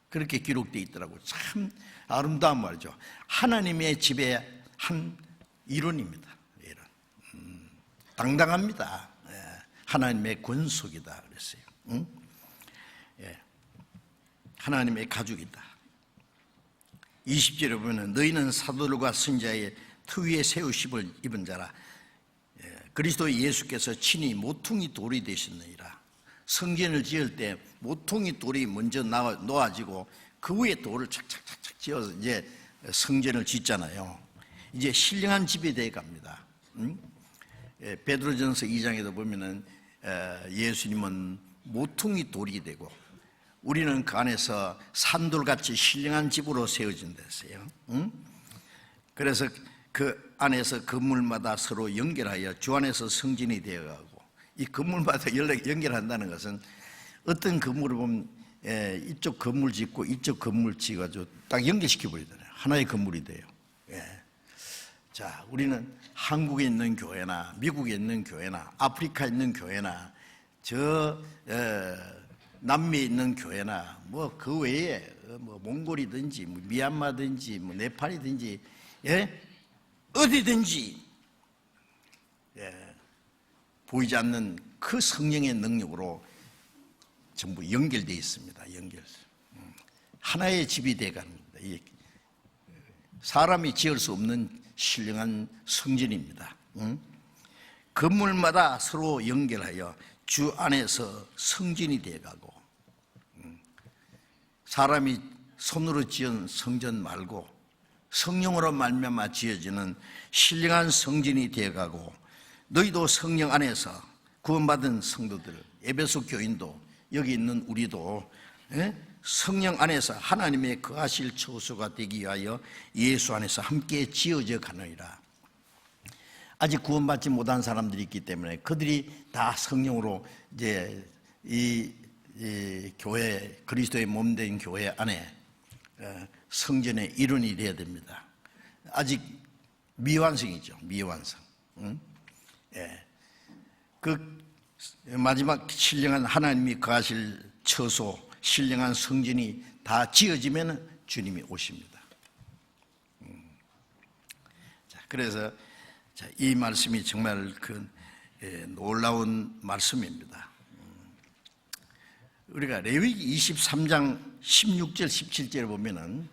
그렇게 기록되어 있더라고요. 참 아름다운 말이죠. 하나님의 집의 한 일원입니다. 일원. 당당합니다. 하나님의 권속이다 그랬어요. 하나님의 가족이다. 20절에 보면 너희는 사도들과 선지자의 특위에 세우심을 입은 자라. 그리스도 예수께서 친히 모퉁이 돌이 되셨느니라. 성전을 지을 때 모퉁이 돌이 먼저 놓아지고 그 위에 돌을 착착착착 지어서 이제 성전을 짓잖아요. 이제 신령한 집이 되어 갑니다. 베드로전서 2장에도 보면은 예수님은 모퉁이 돌이 되고 우리는 그 안에서 산돌같이 신령한 집으로 세워진다 했어요. 그래서 그 안에서 건물마다 서로 연결하여 주 안에서 성전이 되어가고, 이 건물마다 연결한다는 것은 어떤 건물을 보면 이쪽 건물 짓고 이쪽 건물 지어가지고 딱 연결시켜 버리잖아요. 하나의 건물이 돼요. 자, 우리는 한국에 있는 교회나 미국에 있는 교회나 아프리카에 있는 교회나 남미에 있는 교회나 뭐 그 외에 뭐 몽골이든지 뭐 미얀마든지 뭐 네팔이든지 어디든지 보이지 않는 그 성령의 능력으로 전부 연결되어 있습니다. 연결. 하나의 집이 되어갑니다. 사람이 지을 수 없는 신령한 성전입니다. 건물마다 서로 연결하여 주 안에서 성전이 되어가고, 사람이 손으로 지은 성전 말고 성령으로 말미암아 지어지는 신령한 성전이 되어가고, 너희도 성령 안에서 구원받은 성도들, 에베소 교인도 여기 있는 우리도 성령 안에서 하나님의 거하실 처소가 되기 위하여 예수 안에서 함께 지어져 가느니라. 아직 구원받지 못한 사람들이 있기 때문에 그들이 다 성령으로 이제 이 교회, 그리스도의 몸된 교회 안에 성전의 일원이 되어야 됩니다. 아직 미완성이죠. 미완성. 그 마지막 신령한 하나님이 거하실 처소, 신령한 성전이 다 지어지면 주님이 오십니다. 자, 그래서 이 말씀이 정말 놀라운 말씀입니다. 우리가 레위기 23장 16절 17절에 보면은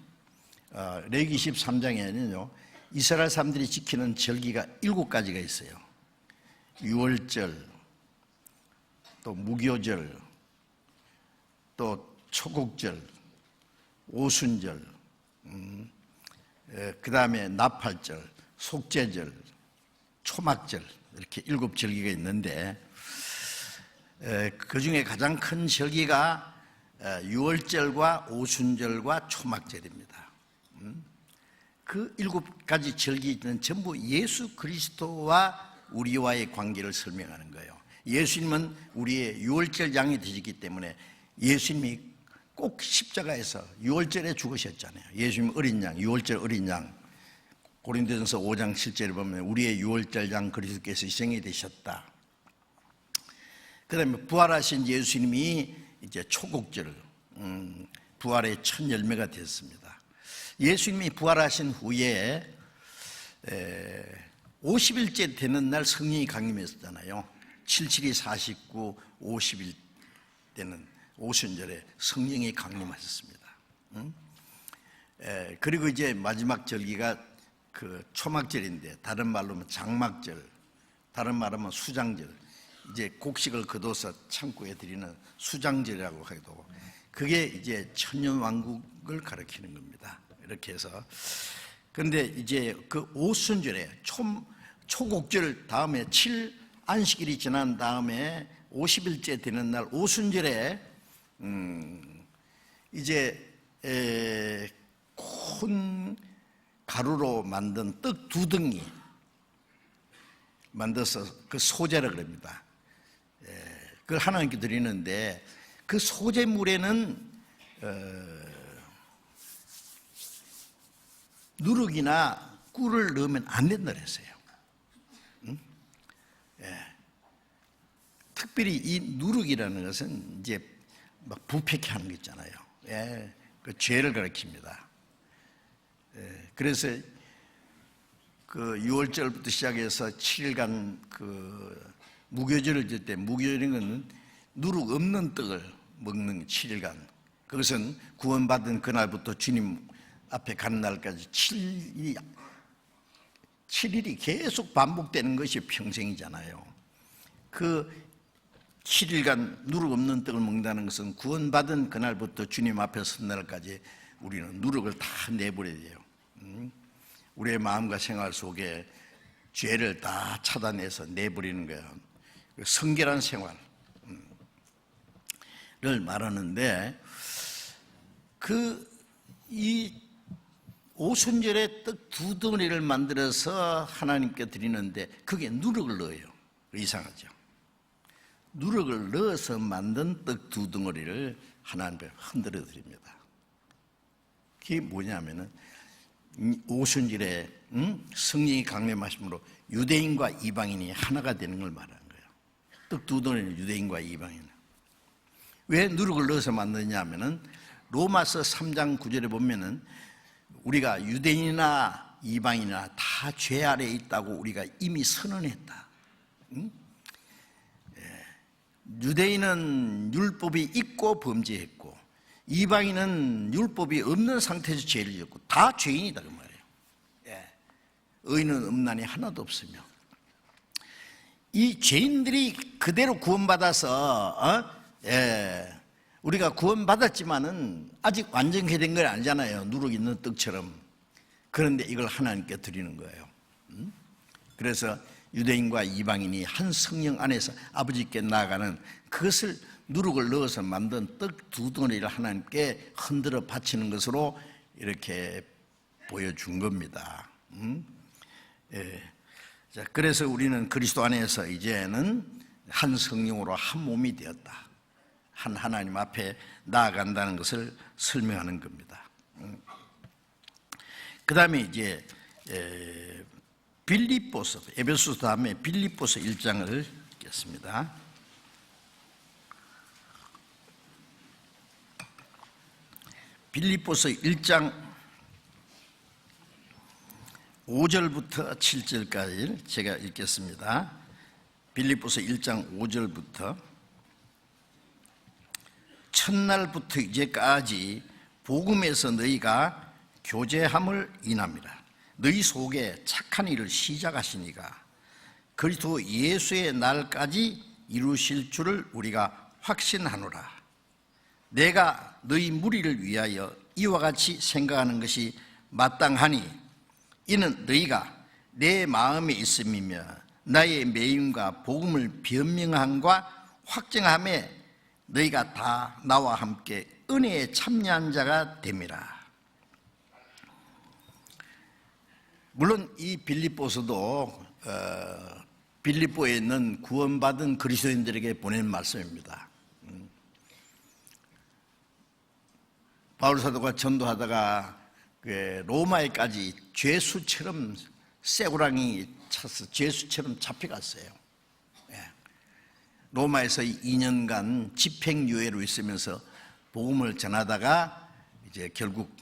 레위기 23장에는요 이스라엘 사람들이 지키는 절기가 7가지가 있어요. 유월절, 또 무교절, 또 초국절, 오순절, 그 다음에 나팔절, 속죄절, 초막절, 이렇게 7절기가 있는데 그 중에 가장 큰 절기가 유월절과 오순절과 초막절입니다. 그 7가지 절기는 전부 예수 그리스도와 우리와의 관계를 설명하는 거예요. 예수님은 우리의 유월절 양이 되셨기 때문에 예수님이 꼭 십자가에서 유월절에 죽으셨잖아요. 예수님 어린 양, 유월절 어린 양. 고린도전서 5장 7절에 보면 우리의 유월절 양 그리스도께서 희생이 되셨다. 그 다음에 부활하신 예수님이 이제 초곡절, 부활의 첫 열매가 됐습니다. 예수님이 부활하신 후에 50일째 되는 날 성령이 강림했었잖아요. 77이 49, 50일 때는 오순절에 성령이 강림하셨습니다. 그리고 이제 마지막 절기가 그 초막절인데 다른 말로 하면 장막절, 다른 말로 하면 수장절, 이제 곡식을 거둬서 창고에 드리는 수장절이라고 해도 그게 이제 천년왕국을 가리키는 겁니다. 이렇게 해서 그런데 이제 그 오순절에 초곡절 다음에 7안식일이 지난 다음에 50일째 되는 날 오순절에 이제 큰 가루로 만든 떡 2덩이 만들어서 그 소제라 그럽니다. 그걸 하나님께 드리는데 그 소제물에는 누룩이나 꿀을 넣으면 안 된다 그랬어요. 특별히 이 누룩이라는 것은 이제 막 부패케 하는 거 있잖아요. 그 죄를 가리킵니다. 그래서 그 6월절부터 시작해서 7일간 그 무교절을 질 때, 무교절인 것은 누룩 없는 떡을 먹는 7일간, 그것은 구원받은 그날부터 주님 앞에 가는 날까지 7일이 계속 반복되는 것이 평생이잖아요. 그 7일간 누룩 없는 떡을 먹는다는 것은 구원받은 그날부터 주님 앞에 선 날까지 우리는 누룩을 다 내버려야 돼요. 우리의 마음과 생활 속에 죄를 다 차단해서 내버리는 거예요. 성결한 생활을 말하는데 이 오순절에 떡 2덩어리를 만들어서 하나님께 드리는데 그게 누룩을 넣어요. 이상하죠. 누룩을 넣어서 만든 떡 2덩어리를 하나님께 흔들어 드립니다. 그게 뭐냐면은 오순절에 성령이 강림하심으로 유대인과 이방인이 하나가 되는 걸 말하는 거예요. 떡 2덩어리는 유대인과 이방인. 왜 누룩을 넣어서 만드냐 하면은 로마서 3장 9절에 보면은 우리가 유대인이나 이방인이나 다 죄 아래에 있다고 우리가 이미 선언했다. 유대인은 율법이 있고 범죄했고 이방인은 율법이 없는 상태에서 죄를 지었고 다 죄인이다 그 말이에요. 의인은 없나니 하나도 없으며 이 죄인들이 그대로 구원받아서 우리가 구원받았지만은 아직 완전히 된 건 아니잖아요. 누룩 있는 떡처럼. 그런데 이걸 하나님께 드리는 거예요. 그래서 유대인과 이방인이 한 성령 안에서 아버지께 나아가는 그것을 누룩을 넣어서 만든 떡 2덩어리를 하나님께 흔들어 바치는 것으로 이렇게 보여준 겁니다. 자, 그래서 우리는 그리스도 안에서 이제는 한 성령으로 한 몸이 되었다. 한 하나님 앞에 나아간다는 것을 설명하는 겁니다. 그 다음에 이제 빌립보서, 에베소서 다음에 빌립보서 1장을 읽겠습니다. 빌립보서 1장 5절부터 7절까지 제가 읽겠습니다. 빌립보서 1장 5절부터 첫날부터 이제까지 복음에서 너희가 교제함을 인합니다. 너희 속에 착한 일을 시작하시니가 그리스도 예수의 날까지 이루실 줄을 우리가 확신하노라. 내가 너희 무리를 위하여 이와 같이 생각하는 것이 마땅하니 이는 너희가 내 마음에 있음이며 나의 매임과 복음을 변명함과 확증함에 너희가 다 나와 함께 은혜에 참여한 자가 됨이라. 물론 이 빌립보서도 빌립보에 있는 구원받은 그리스도인들에게 보낸 말씀입니다. 바울 사도가 전도하다가 로마에까지 죄수처럼 쇠고랑이 차서 죄수처럼 잡혀갔어요. 로마에서 2년간 집행유예로 있으면서 복음을 전하다가 이제 결국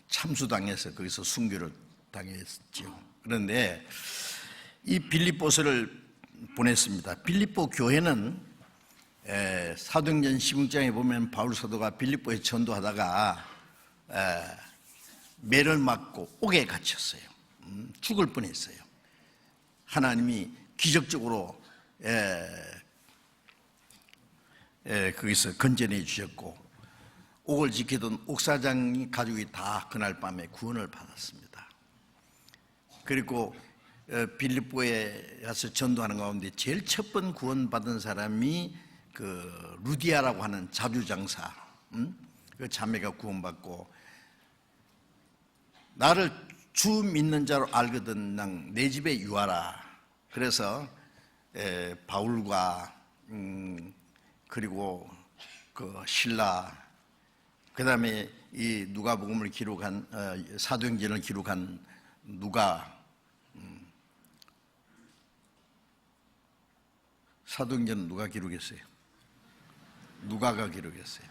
참수당해서 거기서 순교를 당했죠. 그런데 이 빌립보서를 보냈습니다. 빌립보 교회는 사도행전 16장에 보면 바울 사도가 빌립보에 전도하다가 매를 맞고 옥에 갇혔어요. 죽을 뻔했어요. 하나님이 기적적으로 거기서 건져내 주셨고, 옥을 지키던 옥사장 가족이 다 그날 밤에 구원을 받았습니다. 그리고 빌립보에 가서 전도하는 가운데 제일 첫 번 구원받은 사람이 그 루디아라고 하는 자주장사, 그 자매가 구원받고, 나를 주 믿는 자로 알거든 난 내 집에 유하라. 그래서 바울과 그리고 그 신라, 그 다음에 이 누가복음을 기록한 사도행전을 기록한 사도행전은 누가 기록했어요? 누가가 기록했어요.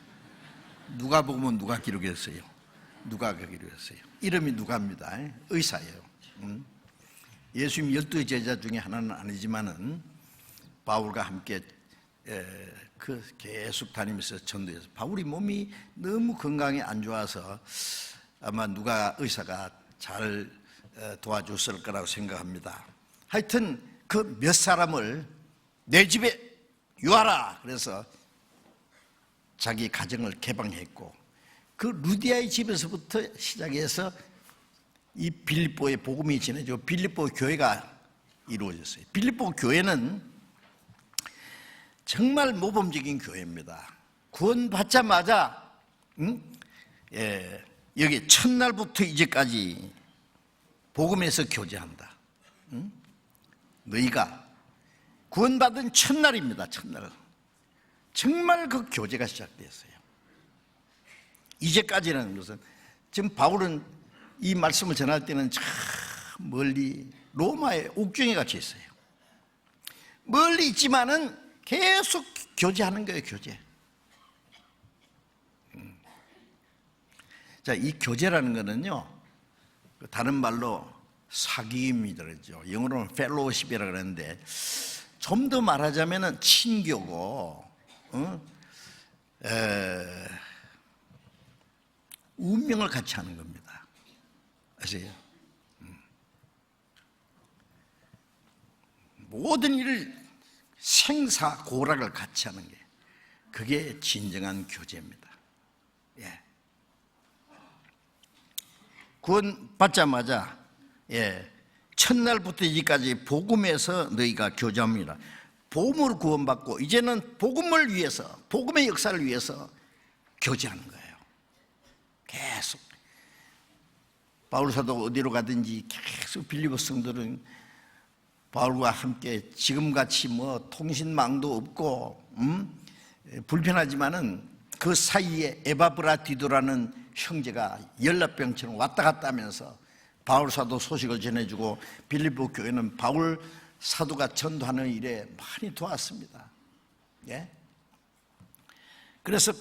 누가복음은 누가 기록했어요? 누가가 기록했어요. 이름이 누가입니다. 의사예요. 예수님 12 제자 중에 하나는 아니지만은 바울과 함께 계속 다니면서 전도해서, 바울이 몸이 너무 건강이 안 좋아서 아마 누가 의사가 잘 도와줬을 거라고 생각합니다. 하여튼 그 몇 사람을 내 집에 유하라. 그래서 자기 가정을 개방했고, 그 루디아의 집에서부터 시작해서 이 빌립보의 복음이 전해지고 빌립보 교회가 이루어졌어요. 빌립보 교회는 정말 모범적인 교회입니다. 구원받자마자 여기 첫날부터 이제까지 복음에서 교제한다. 너희가 구원받은 첫날입니다. 첫날 정말 그 교제가 시작됐어요. 이제까지라는 것은, 지금 바울은 이 말씀을 전할 때는 참 멀리 로마의 옥중에 갇혀 있어요. 멀리 있지만은 계속 교제하는 거예요. 교제. 자, 이 교제라는 거는요, 다른 말로 사귐이라 그러죠. 영어로는 펠로우십이라고 그러는데, 좀 더 말하자면은 친교고, 운명을 같이 하는 겁니다. 아세요? 모든 일을 생사고락을 같이 하는 게, 그게 진정한 교제입니다. 예. 구원받자마자 첫날부터 이제까지 복음에서 너희가 교제합니다. 복음으로 구원받고 이제는 복음을 위해서, 복음의 역사를 위해서 교제하는 거예요. 계속 바울 사도가 어디로 가든지 계속 빌립보 성도들은 바울과 함께 지금같이 뭐 통신망도 없고 불편하지만은 그 사이에 에바브라디도라는 형제가 열납병처럼 왔다 갔다 하면서 바울 사도 소식을 전해주고, 빌립보 교회는 바울 사도가 전도하는 일에 많이 도왔습니다. 예? 그래서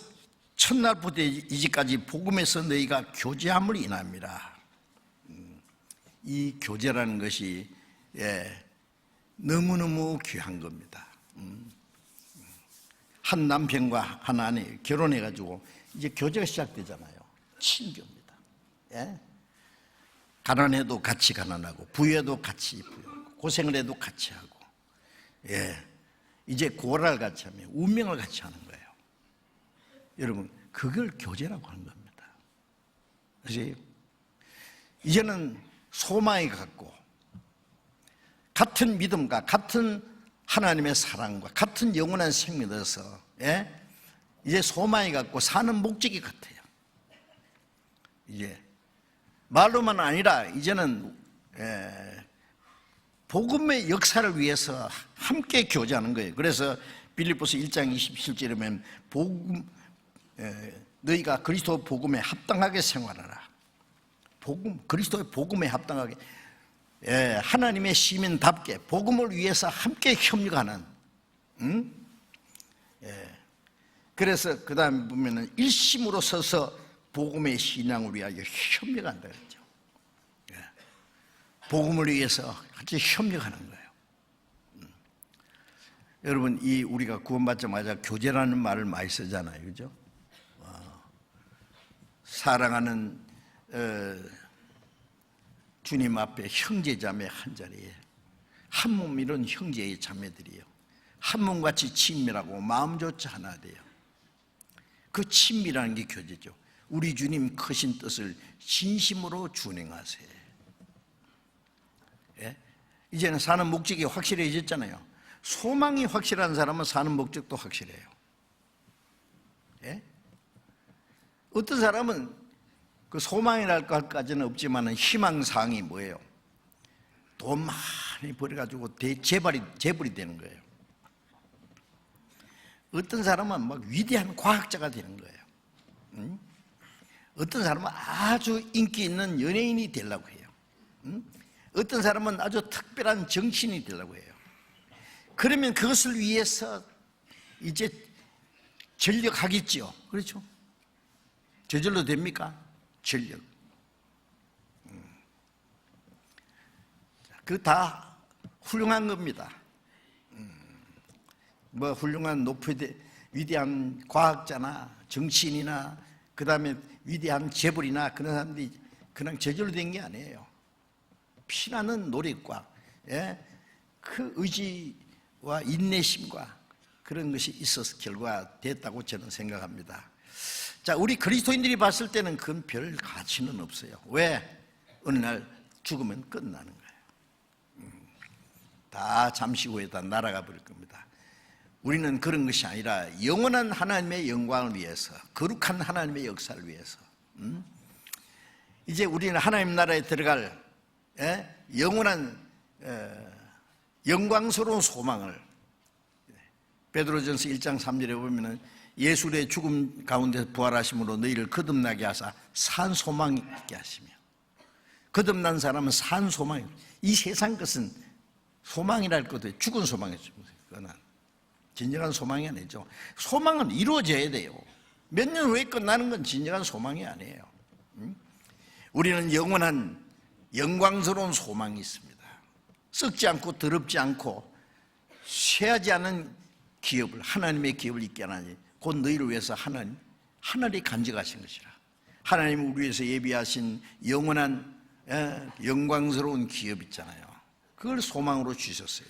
첫날부터 이제까지 복음에서 너희가 교제함을 인합니다. 이 교제라는 것이 너무너무 귀한 겁니다. 한 남편과 한 아내 결혼해가지고 이제 교제가 시작되잖아요. 친교입니다. 예? 가난해도 같이 가난하고, 부유해도 같이 부유하고, 고생을 해도 같이 하고, 이제 고라를 같이 하며 운명을 같이 하는 거예요. 여러분, 그걸 교제라고 하는 겁니다. 그래서 이제는 소망이 같고, 같은 믿음과 같은 하나님의 사랑과 같은 영원한 생명을 얻어서 이제 소망이 같고 사는 목적이 같아요. 이제 말로만 아니라 이제는 복음의 역사를 위해서 함께 교제하는 거예요. 그래서 빌립보서 1장 27절에 보면 너희가 그리스도 복음에 합당하게 생활하라. 그리스도의 복음에 합당하게, 하나님의 시민답게 복음을 위해서 함께 협력하는, 그래서 그 다음에 보면은 일심으로 서서 복음의 신앙을 위하여 협력한다 그랬죠. 복음을 위해서 같이 협력하는 거예요. 여러분, 우리가 구원받자마자 교제라는 말을 많이 쓰잖아요, 그죠? 사랑하는 주님 앞에 형제자매 한 자리에 한 몸 이룬 형제의 자매들이요, 한 몸같이 친밀하고 마음 좋지 하나 돼요. 그 친밀한 게 교제죠. 우리 주님 크신 뜻을 진심으로 준행하세요. 이제는 사는 목적이 확실해졌잖아요. 소망이 확실한 사람은 사는 목적도 확실해요. 어떤 사람은 그 소망이랄 것까지는 없지만 희망사항이 뭐예요? 돈 많이 벌어가지고 재벌이 되는 거예요. 어떤 사람은 막 위대한 과학자가 되는 거예요. 어떤 사람은 아주 인기 있는 연예인이 되려고 해요. 어떤 사람은 아주 특별한 정치인이 되려고 해요. 그러면 그것을 위해서 이제 전력하겠지요. 그렇죠? 저절로 됩니까? 전력. 그 다 훌륭한 겁니다. 뭐 훌륭한 위대한 과학자나 정치인이나 그 다음에 위대한 재벌이나 그런 사람들이 그냥 저절로 된 게 아니에요. 피나는 노력과 그 의지와 인내심과 그런 것이 있어서 결과됐다고 저는 생각합니다. 자, 우리 그리스도인들이 봤을 때는 그건 별 가치는 없어요. 왜? 어느 날 죽으면 끝나는 거예요. 다 잠시 후에 다 날아가 버릴 겁니다. 우리는 그런 것이 아니라 영원한 하나님의 영광을 위해서, 거룩한 하나님의 역사를 위해서, 이제 우리는 하나님 나라에 들어갈 영원한 영광스러운 소망을, 베드로전서 1장 3절에 보면은 예수의 죽음 가운데 부활하심으로 너희를 거듭나게 하사 산 소망 있게 하시며, 거듭난 사람은 산 소망이, 이 세상 것은 소망이랄 것도 죽은 소망이죠. 그건 진정한 소망이 아니죠. 소망은 이루어져야 돼요. 몇 년 후에 끝나는 건 진정한 소망이 아니에요. 우리는 영원한 영광스러운 소망이 있습니다. 썩지 않고 더럽지 않고 쇠하지 않은 기업을, 하나님의 기업을 있게 하나니 곧 너희를 위해서 하늘이 간직하신 것이라. 하나님을 우리 위해서 예비하신 영원한 영광스러운 기업 있잖아요. 그걸 소망으로 주셨어요.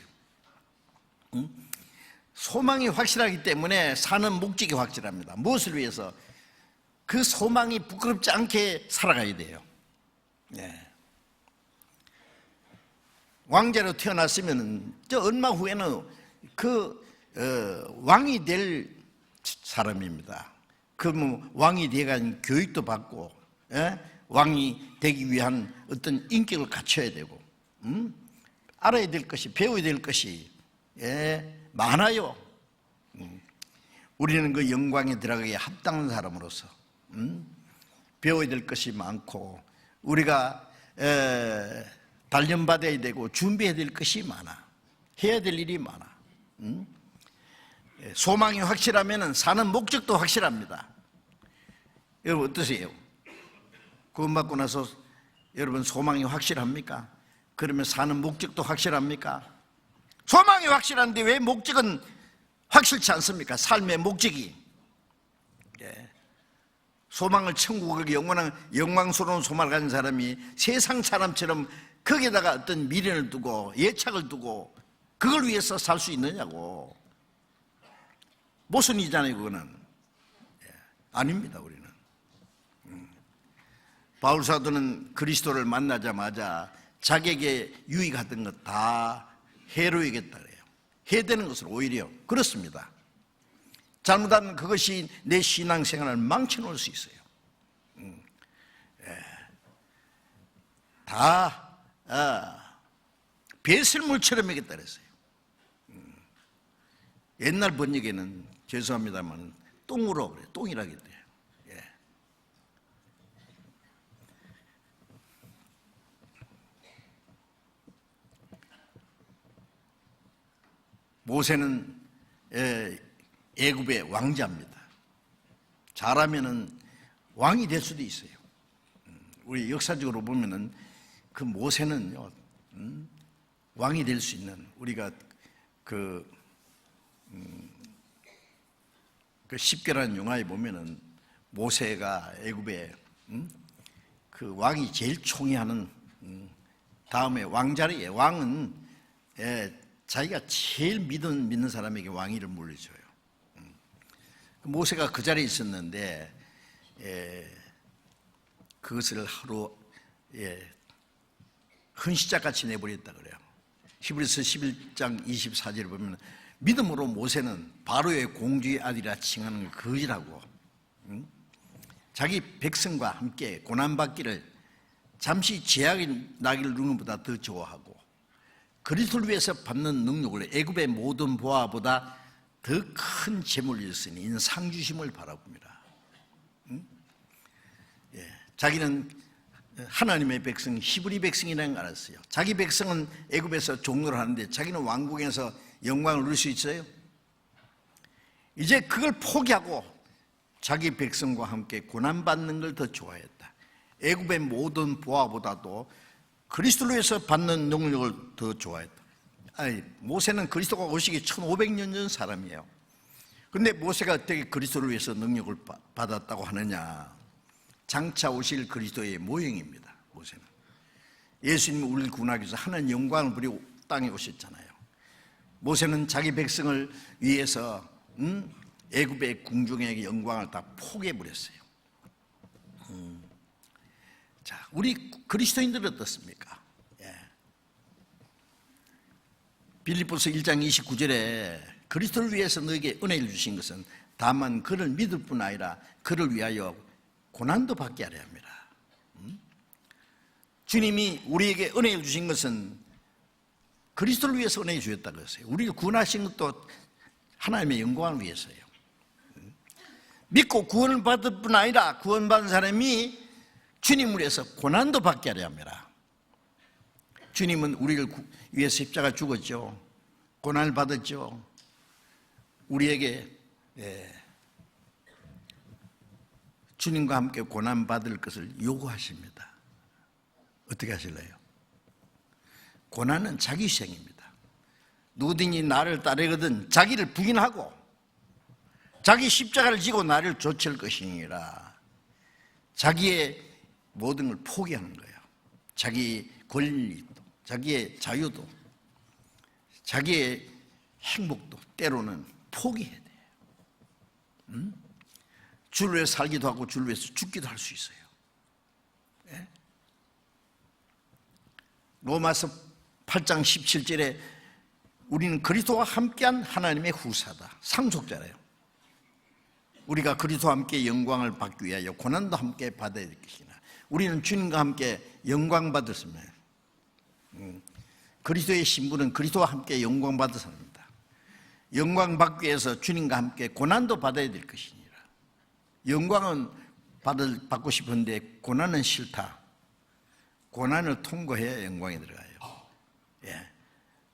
소망이 확실하기 때문에 사는 목적이 확실합니다. 무엇을 위해서? 그 소망이 부끄럽지 않게 살아가야 돼요. 왕자로 태어났으면 저 얼마 후에는 왕이 될 사람입니다. 그러면 왕이 돼가지고 교육도 받고, 왕이 되기 위한 어떤 인격을 갖춰야 되고, 알아야 될 것이, 배워야 될 것이 많아요. 우리는 그 영광에 들어가기에 합당한 사람으로서 배워야 될 것이 많고, 우리가 단련받아야 되고 준비해야 될 것이 많아. 해야 될 일이 많아. 소망이 확실하면 사는 목적도 확실합니다. 여러분 어떠세요? 구원받고 나서 여러분 소망이 확실합니까? 그러면 사는 목적도 확실합니까? 소망이 확실한데 왜 목적은 확실치 않습니까? 삶의 목적이. 소망을, 천국을, 영원한 영광스러운 소망을 가진 사람이 세상 사람처럼 거기에다가 어떤 미련을 두고 예착을 두고 그걸 위해서 살 수 있느냐고. 모순이잖아요, 그거는. 아닙니다, 우리는. 바울 사도는 그리스도를 만나자마자 자기에게 유익하던 것 다 해로이겠다 그래요. 해되는 것을 오히려. 그렇습니다. 잘못하면 그것이 내 신앙생활을 망쳐놓을 수 있어요. 다 배설물처럼 먹였다 그랬어요. 옛날 번역에는 죄송합니다만 똥으로 그래요. 똥이라고 했대요. 예. 모세는 애굽의 왕자입니다. 잘하면은 왕이 될 수도 있어요. 우리 역사적으로 보면은 그 모세는요, 왕이 될 수 있는, 우리가 그 10개라는 영화에 보면은 모세가 애굽의 그 왕이 제일 총애하는 다음에 왕자리에, 왕은 자기가 제일 믿는 사람에게 왕위를 물려줘요. 모세가 그 자리에 있었는데 그것을 하루 헌시자같이 내버렸다 그래요. 히브리서 11장 24절에 보면 믿음으로 모세는 바로의 공주의 아들이라 칭하는 걸 거지라고, 자기 백성과 함께 고난받기를 잠시 제약이 나기를 누리는 것보다 더 좋아하고 그리스도를 위해서 받는 능력을 애굽의 모든 보화보다 더 큰 재물을 있으니 이는 상주심을 바라봅니다. 자기는 하나님의 백성, 히브리 백성이라는 걸 알았어요. 자기 백성은 애굽에서 종노를 하는데 자기는 왕궁에서 영광을 누릴 수 있어요? 이제 그걸 포기하고 자기 백성과 함께 고난받는 걸 더 좋아했다. 애굽의 모든 보화보다도 그리스도를 위해서 받는 능력을 더 좋아했다. 아니, 모세는 그리스도가 오시기 1500년 전 사람이에요. 그런데 모세가 어떻게 그리스도를 위해서 능력을 받았다고 하느냐? 장차 오실 그리스도의 모형입니다. 모세는 예수님이 우리를 구원하기 위해서 하나님 영광을 부리고 땅에 오셨잖아요. 모세는 자기 백성을 위해서 애굽의 궁중에게 영광을 다 포기해버렸어요. 자, 우리 그리스도인들은 어떻습니까? 빌립보서 1장 29절에 그리스도를 위해서 너에게 은혜를 주신 것은 다만 그를 믿을 뿐 아니라 그를 위하여 고난도 받게 하려 합니다. 주님이 우리에게 은혜를 주신 것은 그리스도를 위해서 은혜 주셨다고 했어요. 우리를 구원하신 것도 하나님의 영광을 위해서예요. 믿고 구원을 받을 뿐 아니라 구원받은 사람이 주님을 위해서 고난도 받게 하려 합니다. 주님은 우리를 위해서 십자가 죽었죠. 고난을 받았죠. 우리에게 주님과 함께 고난 받을 것을 요구하십니다. 어떻게 하실래요? 고난은 자기 희생입니다. 누구든지 나를 따르거든 자기를 부인하고 자기 십자가를 지고 나를 좇을 것이니라. 자기의 모든 걸 포기하는 거예요. 자기 권리도, 자기의 자유도, 자기의 행복도 때로는 포기해야 돼요. 주를 위해서 살기도 하고 주를 위해서 죽기도 할 수 있어요. 예? 로마서 8장 17절에 우리는 그리스도와 함께한 하나님의 후사다. 상속자래요. 우리가 그리스도와 함께 영광을 받기 위하여 고난도 함께 받아야 될 것이나 우리는 주님과 함께 영광 받았습니다. 그리스도의 신분은 그리스도와 함께 영광 받은 사람입니다. 영광 받기 위해서 주님과 함께 고난도 받아야 될 것이니라. 영광은 받고 싶은데 고난은 싫다. 고난을 통과해야 영광에 들어가요.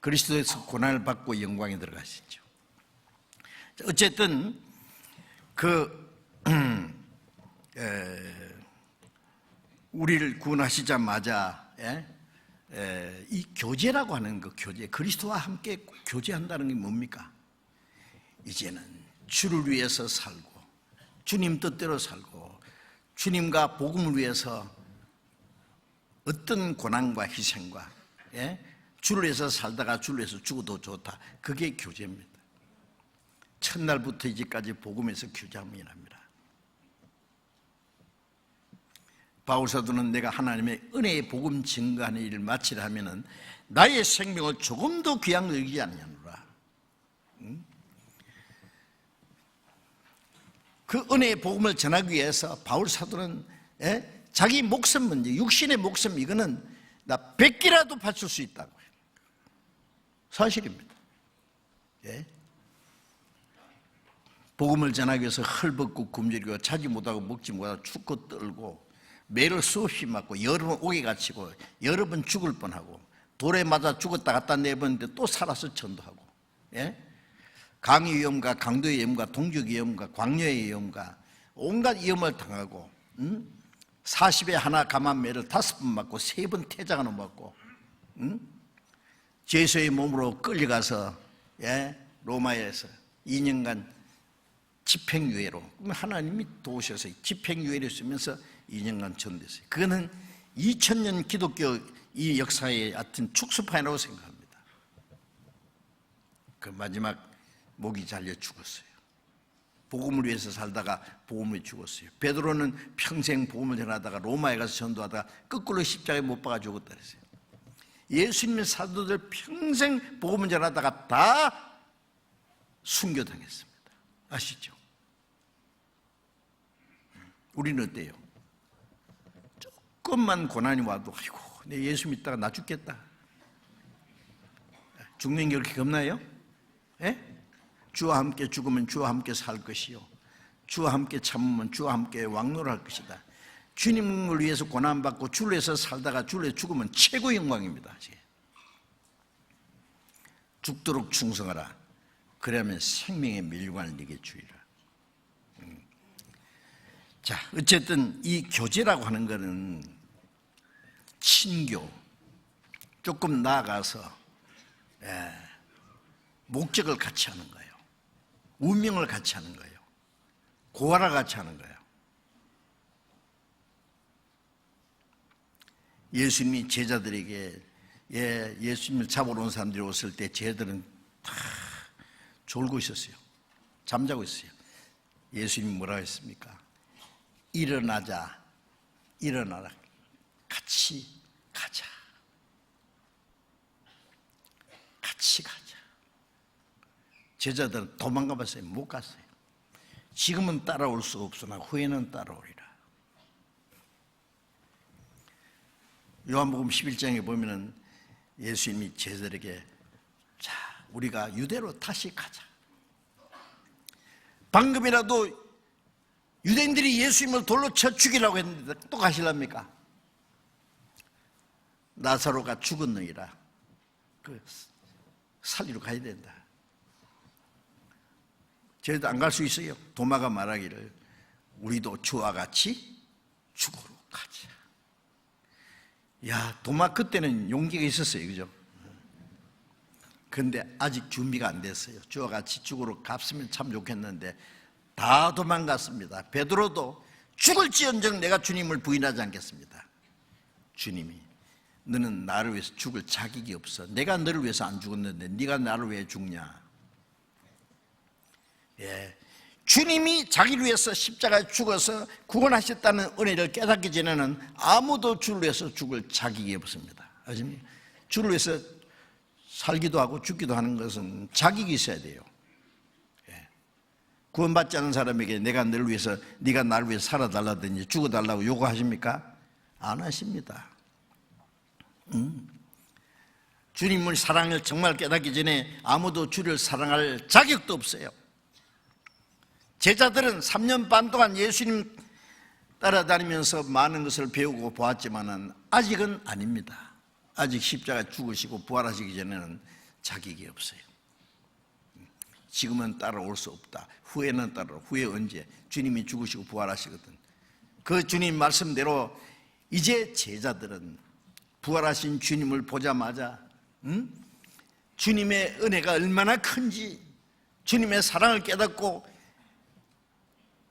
그리스도에서 고난을 받고 영광에 들어가시죠. 어쨌든 우리를 구원하시자마자 이 교제라고 하는 그 교제, 그리스도와 함께 교제한다는 게 뭡니까? 이제는 주를 위해서 살고 주님 뜻대로 살고 주님과 복음을 위해서 어떤 고난과 희생과 주를 위해서 살다가 주를 위해서 죽어도 좋다. 그게 교제입니다. 첫날부터 이제까지 복음에서 교제합니다. 바울사도는 내가 하나님의 은혜의 복음 증거하는 일을 마치려 하면은 나의 생명을 조금도 귀한 여기지 아니하노라. 그 은혜의 복음을 전하기 위해서 바울사도는 자기 목숨 문제, 육신의 목숨 이거는 나 100개라도 바칠 수 있다고 해요. 사실입니다. 예? 복음을 전하기 위해서 헐벗고 굶주리고 자지 못하고 먹지 못하고 춥고 떨고 매를 수없이 맞고 여러 번 옥에 갇히고 여러 번 죽을 뻔하고 돌에 맞아 죽었다 갖다 내보는데 또 살아서 전도하고, 예? 강의 위험과 강도의 위험과 동족 위험과 광야의 위험과 온갖 위험을 당하고 40에 하나 감한 매를 5번 맞고 3번 태장을 맞고 죄수의 몸으로 끌려가서, 예? 로마에서 2년간 집행유예로, 하나님이 도우셔서 집행유예를 쓰면서 2년간 전도했어요. 그거는 2000년 기독교 이 역사의 하여튼 축소판이라고 생각합니다. 그 마지막 목이 잘려 죽었어요. 복음을 위해서 살다가 복음을 죽었어요. 베드로는 평생 복음을 전하다가 로마에 가서 전도하다가 거꾸로 십자가에 못 박아 죽었다 그랬어요. 예수님의 사도들 평생 복음을 전하다가 다 순교당했습니다. 아시죠? 우리는 어때요? 조금만 고난이 와도 아이고 내 예수 믿다가 나 죽겠다. 죽는 게 그렇게 겁나요? 예? 주와 함께 죽으면 주와 함께 살 것이요 주와 함께 참으면 주와 함께 왕노할 것이다. 주님을 위해서 고난받고 주를 위해서 살다가 주를 위해서 죽으면 최고의 영광입니다. 죽도록 충성하라. 그러면 생명의 밀관을 네게 주리라. 자, 어쨌든 이 교제라고 하는 것은 친교, 조금 나아가서 목적을 같이 하는 거예요. 운명을 같이 하는 거예요. 고아라 같이 하는 거예요. 예수님이 제자들에게, 예수님을 잡으러 온 사람들이 왔을 때 제자들은 다 졸고 있었어요. 잠자고 있어요. 예수님이 뭐라고 했습니까? 일어나자, 일어나라. 같이 가자. 같이 가자. 제자들은 도망가 봤어요. 못 갔어요. 지금은 따라올 수 없으나 후에는 따라오리라. 요한복음 11장에 보면은 예수님이 제자들에게 자, 우리가 유대로 다시 가자. 방금이라도 유대인들이 예수님을 돌로 쳐 죽이라고 했는데 또 가실랍니까? 나사로가 죽었느니라. 그 살리러 가야 된다. 저희도 안 갈 수 있어요. 도마가 말하기를 우리도 주와 같이 죽으러 가자. 야, 도마 그때는 용기가 있었어요. 그죠? 그런데 아직 준비가 안 됐어요. 주와 같이 죽으러 갔으면 참 좋겠는데 다 도망갔습니다. 베드로도 죽을지언정 내가 주님을 부인하지 않겠습니다. 주님이 너는 나를 위해서 죽을 자격이 없어. 내가 너를 위해서 안 죽었는데 네가 나를 왜 죽냐. 예, 주님이 자기를 위해서 십자가에 죽어서 구원하셨다는 은혜를 깨닫기 전에는 아무도 주를 위해서 죽을 자격이 없습니다. 아십니까? 주를 위해서 살기도 하고 죽기도 하는 것은 자격이 있어야 돼요. 구원받지 않은 사람에게 내가 너를 위해서, 네가 나를 위해서 살아달라든지 죽어달라고 요구하십니까? 안 하십니다. 주님의 사랑을 정말 깨닫기 전에 아무도 주를 사랑할 자격도 없어요. 제자들은 3년 반 동안 예수님 따라다니면서 많은 것을 배우고 보았지만 아직은 아닙니다. 아직 십자가 죽으시고 부활하시기 전에는 자격이 없어요. 지금은 따라올 수 없다. 후에는 따라올. 후에 언제? 주님이 죽으시고 부활하시거든. 그 주님 말씀대로 이제 제자들은 부활하신 주님을 보자마자 주님의 은혜가 얼마나 큰지, 주님의 사랑을 깨닫고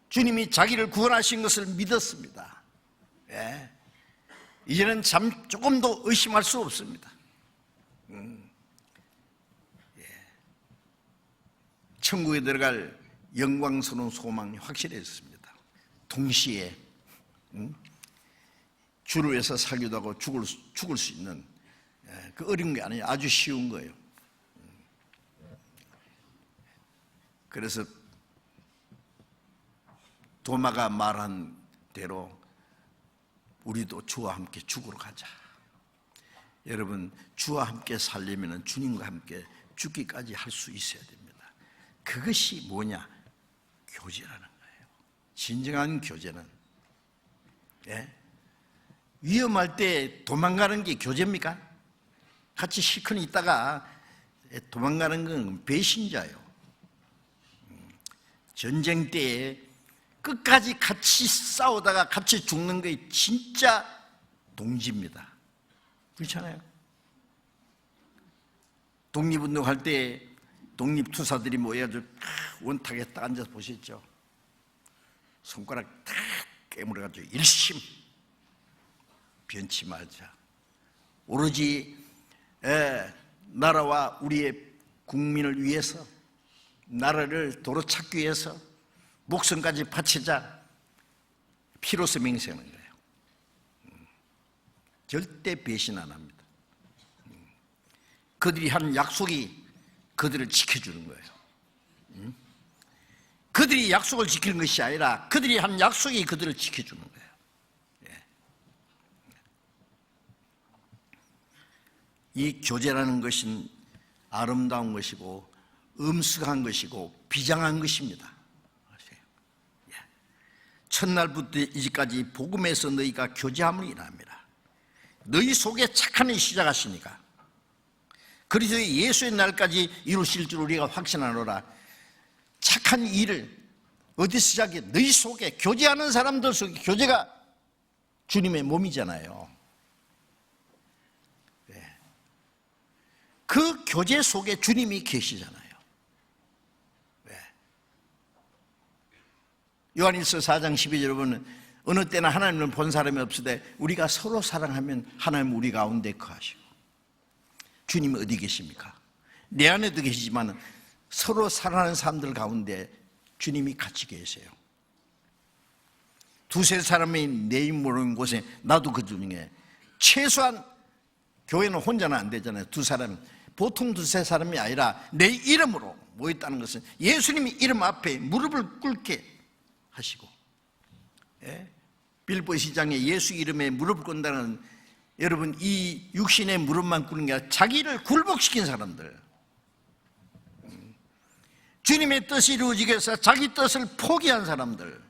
주님이 자기를 구원하신 것을 믿었습니다. 예. 이제는 참 조금도 의심할 수 없습니다. 천국에 들어갈 영광스러운 소망이 확실해졌습니다. 동시에 주를 위해서 살기도 하고 죽을 수 있는 그 어려운 게 아니에요. 아주 쉬운 거예요. 그래서 도마가 말한 대로 우리도 주와 함께 죽으러 가자. 여러분, 주와 함께 살려면 주님과 함께 죽기까지 할 수 있어야 됩니다. 그것이 뭐냐? 교제라는 거예요. 진정한 교제는, 위험할 때 도망가는 게 교제입니까? 같이 실컷 있다가 도망가는 건 배신자예요. 전쟁 때에 끝까지 같이 싸우다가 같이 죽는 게 진짜 동지입니다. 그렇잖아요. 독립운동할 때 독립투사들이 모여가지고 원탁에 딱 앉아서 보셨죠? 손가락 탁 깨물어가지고 일심 변치 말자. 오로지 나라와 우리의 국민을 위해서, 나라를 도로 찾기 위해서 목숨까지 바치자. 피로서 맹세하는 거예요. 절대 배신 안 합니다. 그들이 한 약속이 그들을 지켜주는 거예요. 그들이 약속을 지키는 것이 아니라 그들이 한 약속이 그들을 지켜주는 거예요. 이 교제라는 것은 아름다운 것이고 엄숙한 것이고 비장한 것입니다. 첫날부터 이제까지 복음에서 너희가 교제함을 일합니다. 너희 속에 착한 일이 시작하시니까 그리스도 예수의 날까지 이루실 줄 우리가 확신하노라. 착한 일을 어디서 시작해? 너희 속에, 교제하는 사람들 속에. 교제가 주님의 몸이잖아요. 그 교제 속에 주님이 계시잖아요. 요한일서 4장 12절 보면 어느 때나 하나님을 본 사람이 없으되 우리가 서로 사랑하면 하나님 우리 가운데 거하시고. 주님이 어디 계십니까? 내 안에도 계시지만 서로 사랑하는 사람들 가운데 주님이 같이 계세요. 두세 사람이 내 이름 모르는 곳에 나도 그 중에, 최소한 교회는 혼자는 안 되잖아요. 두 사람, 보통 두세 사람이 아니라 내 이름으로 모였다는 것은 예수님이 이름 앞에 무릎을 꿇게 하시고, 빌보 시장에 예수 이름에 무릎을 꿇는다는, 여러분, 이 육신의 무릎만 꿇는 게 아니라 자기를 굴복시킨 사람들, 주님의 뜻이 이루어지기 위해서 자기 뜻을 포기한 사람들,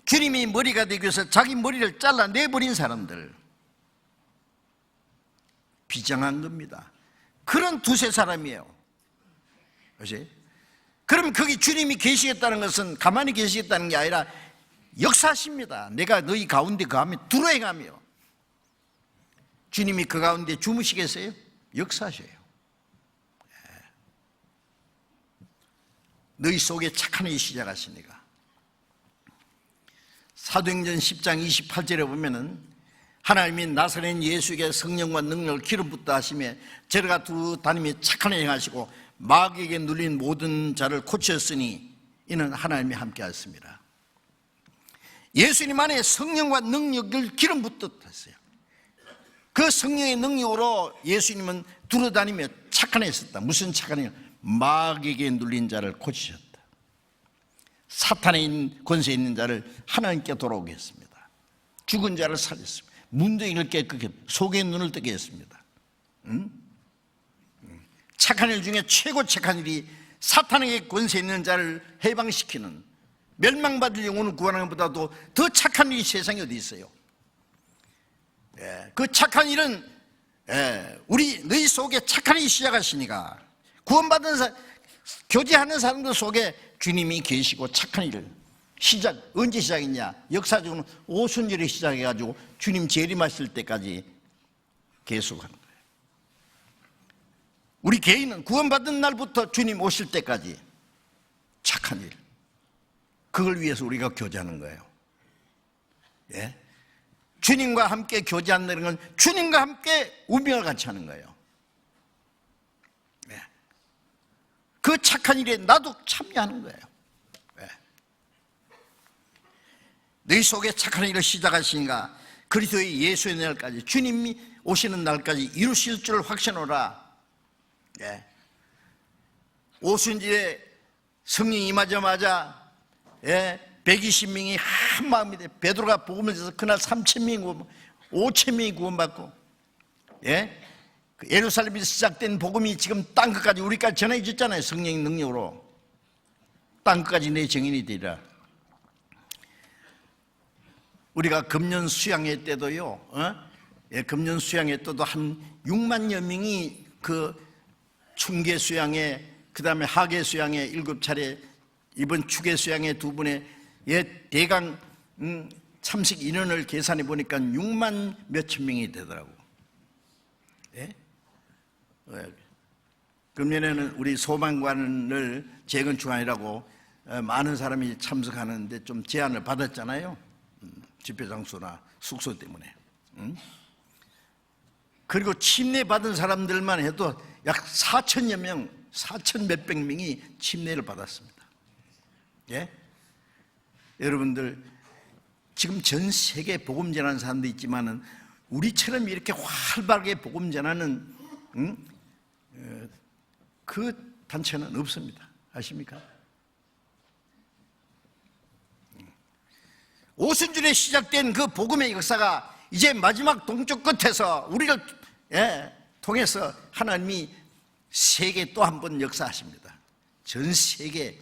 주님이 머리가 되기 위해서 자기 머리를 잘라내버린 사람들, 비장한 겁니다. 그런 두세 사람이에요. 그렇지? 그럼 거기 주님이 계시겠다는 것은 가만히 계시겠다는 게 아니라 역사십니다. 내가 너희 가운데 거하며 두루 행하며. 주님이 그 가운데 주무시겠어요? 역사셔요. 너희 속에 착한 일이 시작하시니까. 사도행전 10장 28절에 보면은 하나님이 나사렛 예수에게 성령과 능력을 기름 붓다 하시며 저리가 두루 다니며 착한 일 행하시고 마귀에게 눌린 모든 자를 고쳤으니 이는 하나님이 함께 하였습니다. 예수님 안에 성령과 능력을 기름 붓듯 했어요. 그 성령의 능력으로 예수님은 두루 다니며 착한 일 했었다. 무슨 착한 일? 마귀에게 눌린 자를 고치셨다. 사탄의 권세에 있는 자를 하나님께 돌아오게 했습니다. 죽은 자를 살렸습니다. 문둥이를 깨끗게, 속의 눈을 뜨게 했습니다. 착한 일 중에 최고 착한 일이 사탄에게 권세 있는 자를 해방시키는, 멸망받을 영혼을 구하는 것보다도 더 착한 일이 세상에 어디 있어요? 그 착한 일은 너희 속에 착한 일이 시작하시니까, 구원받은 교제하는 사람들 속에 주님이 계시고 착한 일을 언제 시작했냐? 역사적으로 오순절에 시작해가지고 주님 재림하실 때까지 계속하는 거예요. 우리 개인은 구원받은 날부터 주님 오실 때까지 착한 일, 그걸 위해서 우리가 교제하는 거예요. 주님과 함께 교제한다는 건 주님과 함께 운명을 같이 하는 거예요. 그 착한 일에 나도 참여하는 거예요. 너희 속에 착한 일을 시작하시니까 그리스도의 예수의 날까지, 주님이 오시는 날까지 이루실 줄 확신하라. 오순절에 성령이 임하자마자 120명이 한 마음이 돼. 베드로가 복음을 전해서 그날 3,000명이 구원, 5,000명이 구원받고, 예? 그 예루살렘에서 시작된 복음이 지금 땅끝까지 우리까지 전해졌잖아요. 성령의 능력으로 땅끝까지 내 증인이 되리라. 우리가 금년 수양회 때도요, 예, 금년 수양회 때도 한 6만여 명이 그 충계 수양회, 그 다음에 하계 수양회 7차례, 이번 축계 수양회 2분의 예, 대강 참식 인원을 계산해 보니까 6만 몇천 명이 되더라고. 예? 금년에는 우리 소방관을 재건축하라고 많은 사람이 참석하는데 좀 제한을 받았잖아요. 집회 장소나 숙소 때문에. 그리고 침례 받은 사람들만 해도 약 4천여 명, 4천 몇백 명이 침례를 받았습니다. 예? 여러분들 지금 전 세계 복음 전하는 사람도 있지만은 우리처럼 이렇게 활발하게 복음 전하는 그 단체는 없습니다. 아십니까? 오순절에 시작된 그 복음의 역사가 이제 마지막 동쪽 끝에서 우리를 통해서 하나님이 세계 또 한 번 역사하십니다. 전 세계,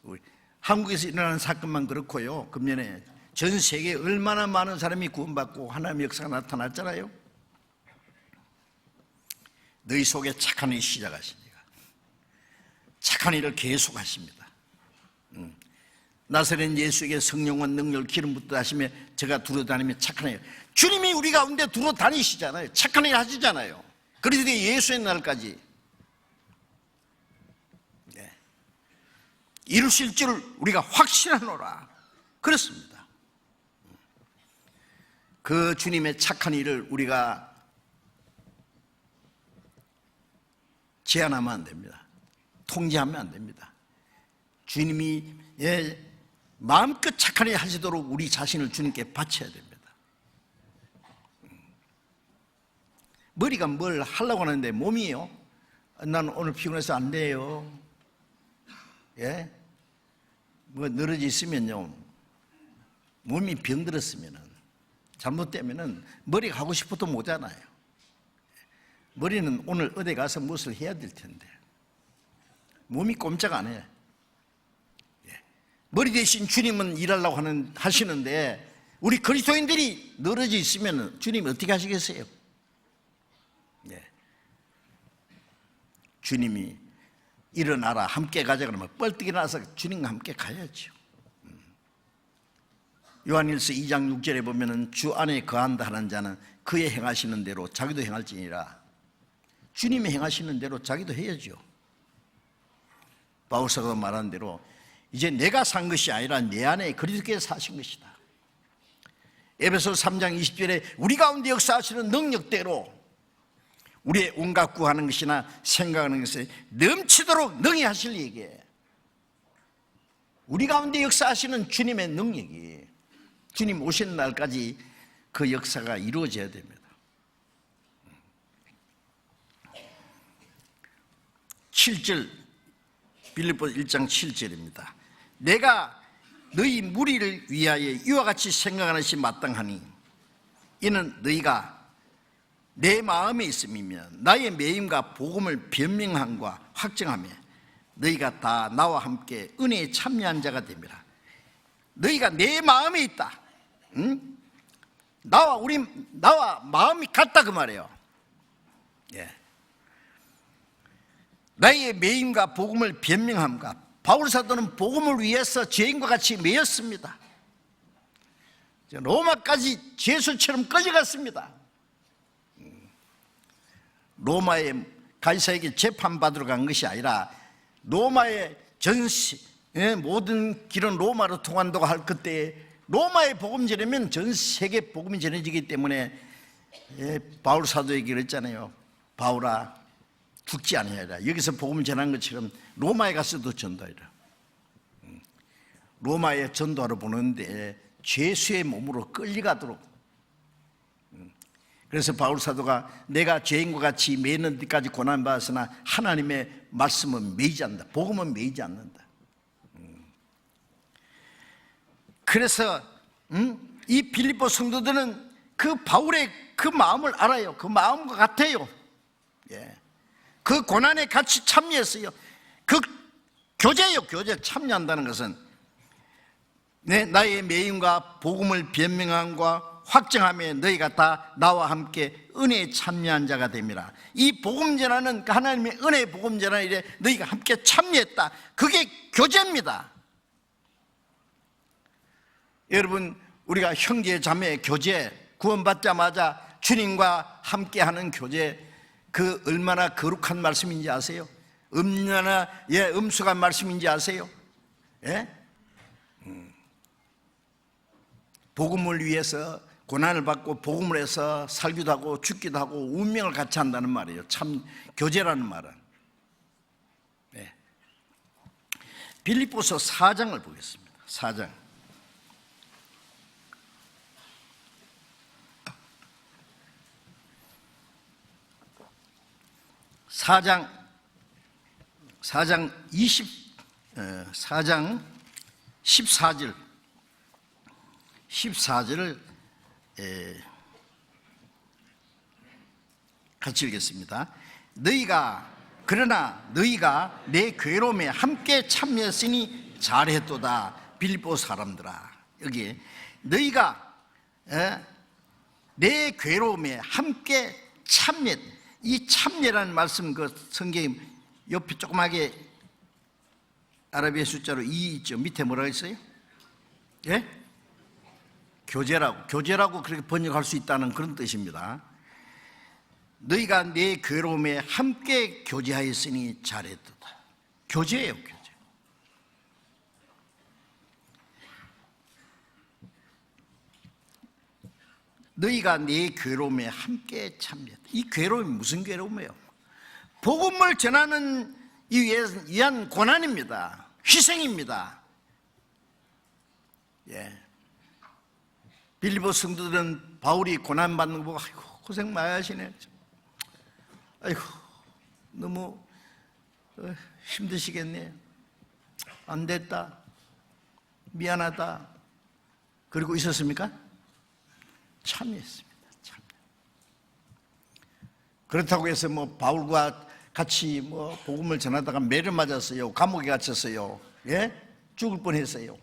우리 한국에서 일어나는 사건만 그렇고요, 금년에 전 세계에 얼마나 많은 사람이 구원받고 하나님의 역사가 나타났잖아요. 너희 속에 착한 일이 시작하시니까 착한 일을 계속하십니다. 나사렛 예수에게 성령과 능력을 기름 붓다 하시며 제가 두루 다니며 착한 일, 주님이 우리 가운데 두루 다니시잖아요. 착한 일 하시잖아요. 그래서 예수의 날까지 이루실 줄 우리가 확신하노라 그렇습니다. 그 주님의 착한 일을 우리가 제한하면 안 됩니다. 통제하면 안 됩니다. 주님이 마음껏 착한 일 하시도록 우리 자신을 주님께 바쳐야 됩니다. 머리가 뭘 하려고 하는데 몸이요? 나는 오늘 피곤해서 안 돼요. 예? 뭐 늘어져 있으면요, 몸이 병들었으면은, 잘못되면은 머리가 하고 싶어도 못하잖아요. 머리는 오늘 어디 가서 무엇을 해야 될 텐데 몸이 꼼짝 안 해. 머리 대신 주님은 일하려고 하시는데 우리 그리스도인들이 늘어져 있으면 주님이 어떻게 하시겠어요? 주님이 일어나라 함께 가자 그러면 뻘떡 일어나서 주님과 함께 가야죠. 요한일서 2장 6절에 보면은 주 안에 거한다 하는 자는 그의 행하시는 대로 자기도 행할지니라. 주님이 행하시는 대로 자기도 해야죠. 바울사도 말한 대로 이제 내가 산 것이 아니라 내 안에 그리스도께서 사신 것이다. 에베소 3장 20절에 우리 가운데 역사하시는 능력대로 우리의 온갖 구하는 것이나 생각하는 것을 넘치도록 능히 하실 얘기에 우리 가운데 역사하시는 주님의 능력이 주님 오시는 날까지 그 역사가 이루어져야 됩니다. 7절 빌립보서 1장 7절입니다. 내가 너희 무리를 위하여 이와 같이 생각하는 것이 마땅하니 이는 너희가 내 마음에 있음이며 나의 매임과 복음을 변명함과 확정하며 너희가 다 나와 함께 은혜에 참여한 자가 됩니다. 너희가 내 마음에 있다. 나와 마음이 같다 그 말이에요. 예. 나의 매임과 복음을 변명함과 바울 사도는 복음을 위해서 죄인과 같이 매였습니다. 로마까지 죄수처럼 끌려갔습니다. 로마에 가이사에게 재판받으러 간 것이 아니라 로마의 모든 길은 로마로 통한다고 할 그때 로마의 복음 전하면 전 세계 복음이 전해지기 때문에 바울 사도에게 그랬잖아요. 바울아 죽지 아니하리라. 여기서 복음 전한 것처럼 로마에 가서도 전도하리라. 로마에 전도하러 보는데 죄수의 몸으로 끌려가도록. 그래서 바울 사도가 내가 죄인과 같이 매이는 데까지 고난받았으나 하나님의 말씀은 매이지 않는다. 복음은 매이지 않는다. 그래서 이 빌립보 성도들은 그 바울의 그 마음을 알아요. 그 마음과 같아요. 예. 그 고난에 같이 참여했어요. 그 교제요, 교제. 참여한다는 것은 나의 매임과 복음을 변명함과 확정함에 너희가 다 나와 함께 은혜에 참여한 자가 됨이라. 이 복음 전하는 하나님의 은혜의 복음 전하는 일에 너희가 함께 참여했다. 그게 교제입니다. 여러분, 우리가 형제 자매의 교제, 구원받자마자 주님과 함께하는 교제, 그 얼마나 거룩한 말씀인지 아세요? 얼마나 엄숙한 말씀인지 아세요? 예? 복음을 위해서 고난을 받고 복음을 해서 살기도 하고 죽기도 하고 운명을 같이 한다는 말이에요. 참 교제라는 말은. 네. 빌립보서 4장을 보겠습니다. 4장. 4장 14절을 같이 읽겠습니다. 그러나 너희가 내 괴로움에 함께 참여했으니 잘했도다. 빌립보 사람들아, 여기 너희가 내 괴로움에 함께 참여, 이 참여라는 말씀, 그 성경에 옆에 조그맣게 아라비아 숫자로 2 있죠. 밑에 뭐라고 있어요? 예? 교제라고 그렇게 번역할 수 있다는 그런 뜻입니다. 너희가 내 괴로움에 함께 교제하였으니 잘했도다. 교제예요, 교제. 너희가 내 괴로움에 함께 참여했다. 이 괴로움이 무슨 괴로움이에요? 복음을 전하는 위한 고난입니다. 희생입니다. 예. 빌립보 성도들은 바울이 고난받는 거 보고 아이고 고생 많이 하시네, 아이고 너무 힘드시겠네, 안 됐다, 미안하다, 그리고 있었습니까? 참여했습니다. 참여. 그렇다고 해서 바울과 같이 복음을 전하다가 매를 맞았어요, 감옥에 갇혔어요, 예? 죽을 뻔했어요.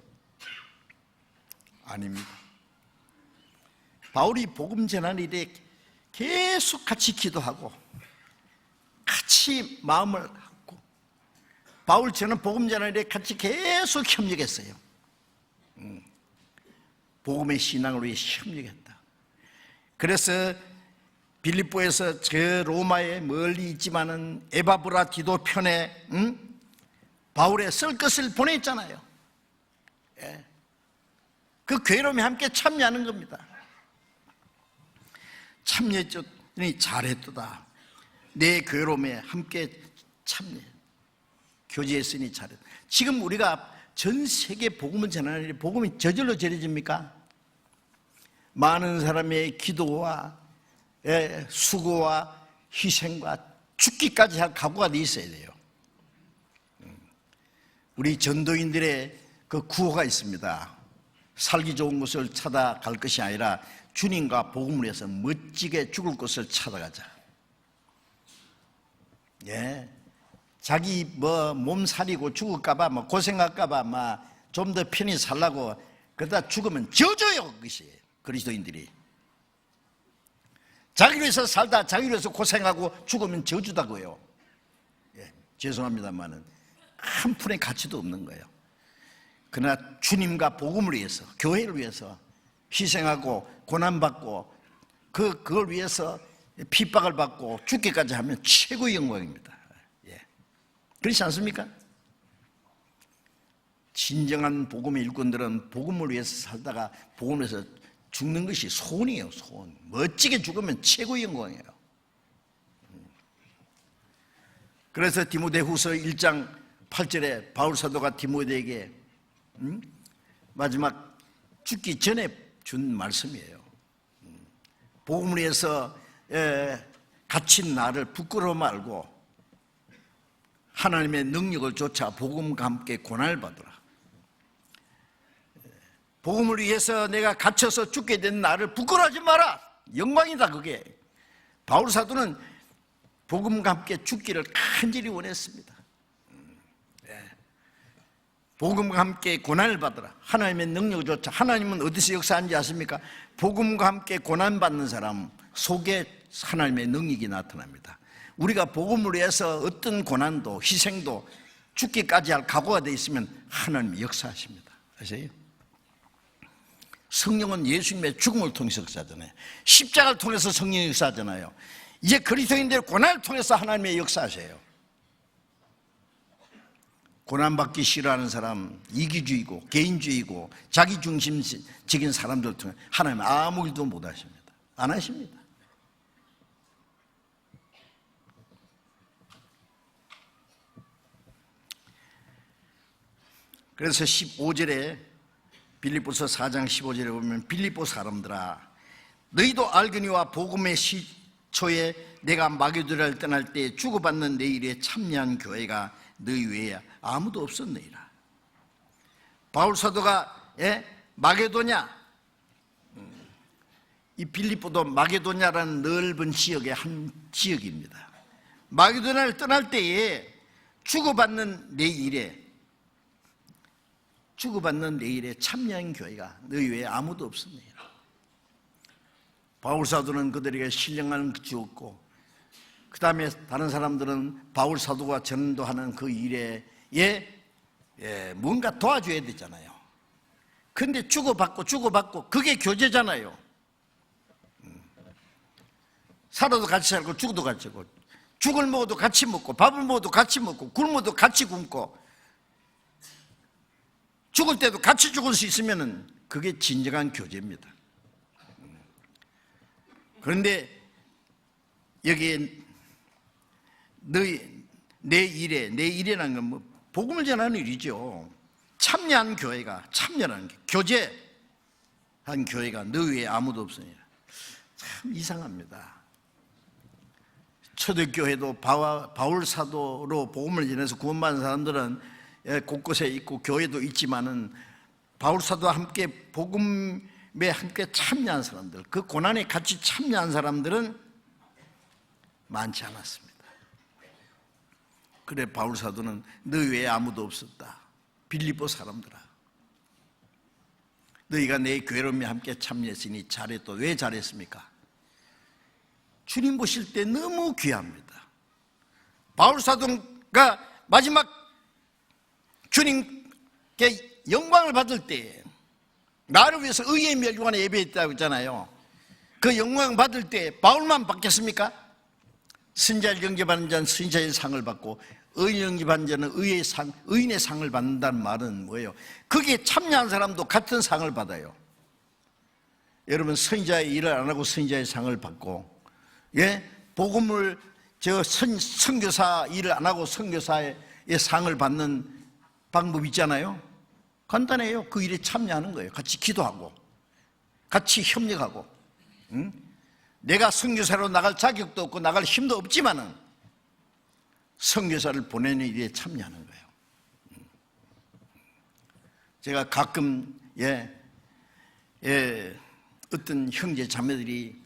아닙니다. 바울이 복음 전하는 일에 계속 같이 기도하고 같이 마음을 갖고 바울 저는 복음 전하는 일에 같이 계속 협력했어요. 복음의 신앙을 위해 협력했다. 그래서 빌립보에서 저 로마에 멀리 있지만은 에바브라 디도 편에 바울의 쓸 것을 보냈잖아요. 예. 그 괴로움에 함께 참여하는 겁니다. 참여했더니 잘했도다. 내 괴로움에 함께 참여, 교제했으니 잘했다. 지금 우리가 전 세계 복음을 전하는 일에 복음이 저절로 전해집니까? 많은 사람의 기도와 수고와 희생과 죽기까지 할 각오가 돼 있어야 돼요. 우리 전도인들의 그 구호가 있습니다. 살기 좋은 곳을 찾아갈 것이 아니라 주님과 복음을 위해서 멋지게 죽을 것을 찾아가자. 예. 자기 몸 살이고 죽을까봐 고생할까봐 좀 더 편히 살라고 그러다 죽으면 저줘요. 그것이 그리스도인들이 자기를 위해서 살다 자기를 위해서 고생하고 죽으면 저주다고요. 예. 죄송합니다만은 한 푼의 가치도 없는 거예요. 그러나 주님과 복음을 위해서, 교회를 위해서 희생하고 고난받고 그걸 위해서 핍박을 받고 죽기까지 하면 최고의 영광입니다. 예. 그렇지 않습니까? 진정한 복음의 일꾼들은 복음을 위해서 살다가 복음을 위해서 죽는 것이 소원이에요. 소원. 멋지게 죽으면 최고의 영광이에요. 그래서 디모데후서 1장 8절에 바울 사도가 디모데에게 마지막 죽기 전에 준 말씀이에요. 복음을 위해서 갇힌 나를 부끄러워 말고 하나님의 능력을 쫓아 복음과 함께 고난을 받으라. 복음을 위해서 내가 갇혀서 죽게 된 나를 부끄러워하지 마라. 영광이다 그게. 바울 사도는 복음과 함께 죽기를 간절히 원했습니다. 복음과 함께 고난을 받으라. 하나님의 능력조차, 하나님은 어디서 역사하는지 아십니까? 복음과 함께 고난받는 사람 속에 하나님의 능력이 나타납니다. 우리가 복음을 위해서 어떤 고난도 희생도 죽기까지 할 각오가 되어 있으면 하나님이 역사하십니다. 아세요? 성령은 예수님의 죽음을 통해서 역사하잖아요. 십자가를 통해서 성령이 역사하잖아요. 이제 그리스도인들의 고난을 통해서 하나님의 역사하세요. 고난받기 싫어하는 사람, 이기주의고 개인주의고 자기중심적인 사람들 통해 하나님 아무 일도 못 하십니다. 안 하십니다. 그래서 15절에 빌립보서 4장 15절에 보면 빌립보 사람들아 너희도 알거니와 복음의 시초에 내가 마게도냐를 떠날 때 주고받는 내 일에 참여한 교회가 너희 외에 아무도 없었느니라. 바울 사도가 마게도냐, 이 빌립보도 마게도냐라는 넓은 지역의 한 지역입니다. 마게도냐를 떠날 때에 주고받는 내 일에 참여한 교회가 너희 외에 아무도 없었느니라. 바울 사도는 그들에게 신령함을 주었고 그 다음에 다른 사람들은 바울 사도가 전도하는 그 일에 뭔가 도와줘야 되잖아요. 근데 주고받고 그게 교제잖아요. 살아도 같이 살고 죽어도 같이 살고 죽을 먹어도 같이 먹고 밥을 먹어도 같이 먹고 굶어도 같이 굶고 죽을 때도 같이 죽을 수 있으면 그게 진정한 교제입니다. 그런데 여기에 내 일이라는 건 뭐 복음을 전하는 일이죠. 참여한 교회가, 참여하는 교제한 교회가 너희 외에 아무도 없으니라. 참 이상합니다. 초대교회도 바울 사도로 복음을 전해서 구원받은 사람들은 곳곳에 있고 교회도 있지만은 바울 사도와 함께 복음에 함께 참여한 사람들, 그 고난에 같이 참여한 사람들은 많지 않았습니다. 그래 바울 사도는 너희 외에 아무도 없었다. 빌립보 사람들아, 너희가 내 괴로움에 함께 참여했으니 잘했다. 왜 잘했습니까? 주님 보실 때 너무 귀합니다. 바울 사도가 마지막 주님께 영광을 받을 때 나를 위해서 의의 멸관에 예배했다고 했잖아요. 그 영광을 받을 때 바울만 받겠습니까? 선지자를 영접하는 자는 선지자의 상을 받고 의인 영접하는 자는 의인의 상을 받는다는 말은 뭐예요? 거기에 참여한 사람도 같은 상을 받아요. 여러분 선지자의 일을 안 하고 선지자의 상을 받고 복음을 선교사 일을 안 하고 선교사의 상을 받는 방법 있잖아요. 간단해요. 그 일에 참여하는 거예요. 같이 기도하고 같이 협력하고. 내가 선교사로 나갈 자격도 없고 나갈 힘도 없지만은 선교사를 보내는 일에 참여하는 거예요. 제가 가끔 어떤 형제 자매들이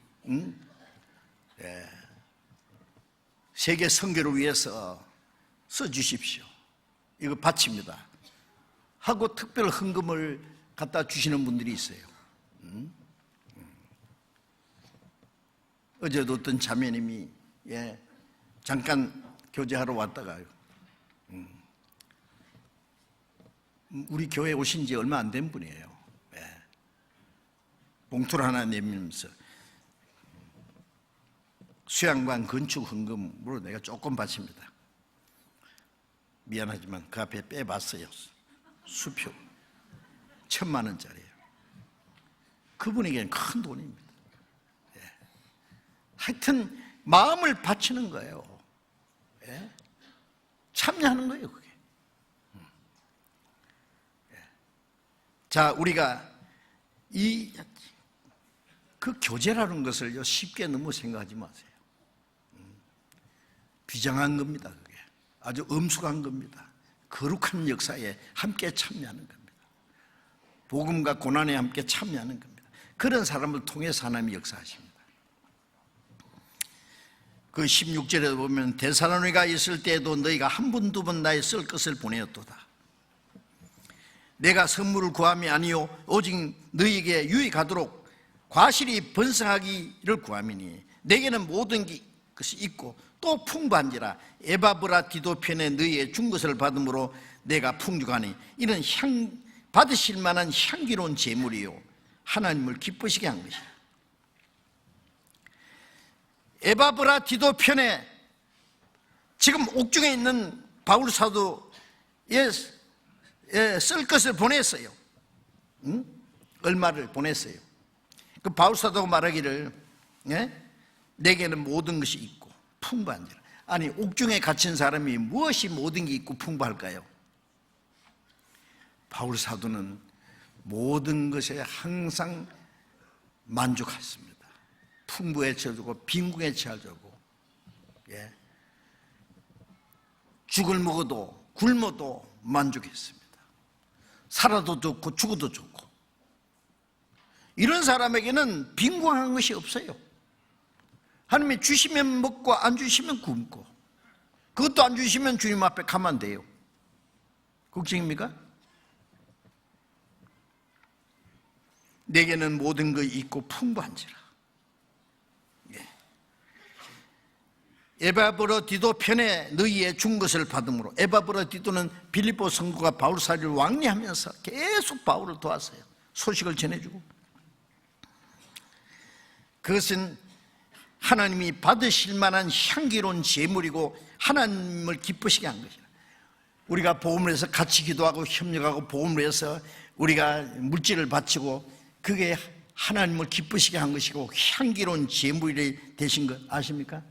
세계 선교를 위해서 써주십시오. 이거 바칩니다. 하고 특별 헌금을 갖다 주시는 분들이 있어요. 어제도 어떤 자매님이 잠깐 교제하러 왔다가요. 우리 교회 오신 지 얼마 안 된 분이에요. 봉투를 하나 내밀면서 수양관 건축 헌금으로 내가 조금 바칩니다. 미안하지만 그 앞에 빼봤어요. 수표 1,000만 원짜리예요. 그분에게는 큰 돈입니다. 하여튼 마음을 바치는 거예요. 참여하는 거예요, 그게. 자, 우리가 그 교제라는 것을 쉽게 너무 생각하지 마세요. 비장한 겁니다, 그게. 아주 엄숙한 겁니다. 거룩한 역사에 함께 참여하는 겁니다. 복음과 고난에 함께 참여하는 겁니다. 그런 사람을 통해서 하나님이 역사하십니다. 그 16절에 보면 데살로니가 있을 때에도 너희가 한 번 두 번 나의 쓸 것을 보내었도다. 내가 선물을 구함이 아니요 오직 너희에게 유익하도록 과실이 번성하기를 구함이니 내게는 모든 것이 있고 또 풍부한지라. 에바브라디도 편에 너희의 준 것을 받음으로 내가 풍족하니 이는 받으실 만한 향기로운 제물이요 하나님을 기쁘시게 한 것이다. 에바브라디도 편에 지금 옥중에 있는 바울 사도에 쓸 것을 보냈어요. 얼마를 보냈어요. 그 바울 사도가 말하기를 내게는 모든 것이 있고 풍부한지라. 아니 옥중에 갇힌 사람이 무엇이 모든 게 있고 풍부할까요? 바울 사도는 모든 것에 항상 만족했습니다. 풍부에 처하고 빈궁에 처하고 죽을 먹어도 굶어도 만족했습니다. 살아도 좋고 죽어도 좋고. 이런 사람에게는 빈궁한 것이 없어요. 하나님이 주시면 먹고 안 주시면 굶고, 그것도 안 주시면 주님 앞에 가면 돼요. 걱정입니까? 내게는 모든 것이 있고 풍부한지라. 에바브라디도 편에 너희의 준 것을 받음으로. 에바브라디도는 빌립보 성도가 바울 사리를 왕래하면서 계속 바울을 도왔어요. 소식을 전해주고. 그것은 하나님이 받으실 만한 향기로운 제물이고 하나님을 기쁘시게 한 것이다. 우리가 복음을 해서 같이 기도하고 협력하고 복음을 해서 우리가 물질을 바치고 그게 하나님을 기쁘시게 한 것이고 향기로운 제물이 되신 것 아십니까?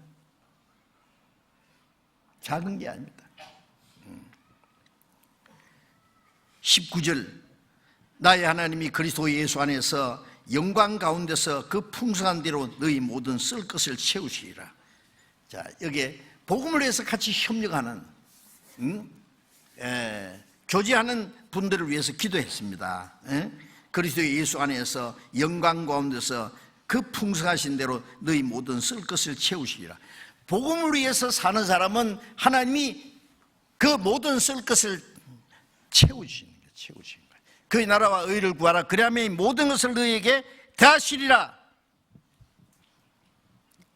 작은 게 아닙니다. 19절 나의 하나님이 그리스도 예수 안에서 영광 가운데서 그 풍성한 대로 너희 모든 쓸 것을 채우시리라. 자, 여기에 복음을 위해서 같이 협력하는 교제하는 분들을 위해서 기도했습니다. 그리스도 예수 안에서 영광 가운데서 그 풍성하신 대로 너희 모든 쓸 것을 채우시리라. 복음을 위해서 사는 사람은 하나님이 그 모든 쓸 것을 채우시는 거예요. 그의 나라와 의를 구하라. 그리하면 이 모든 것을 너희에게 더하시리라.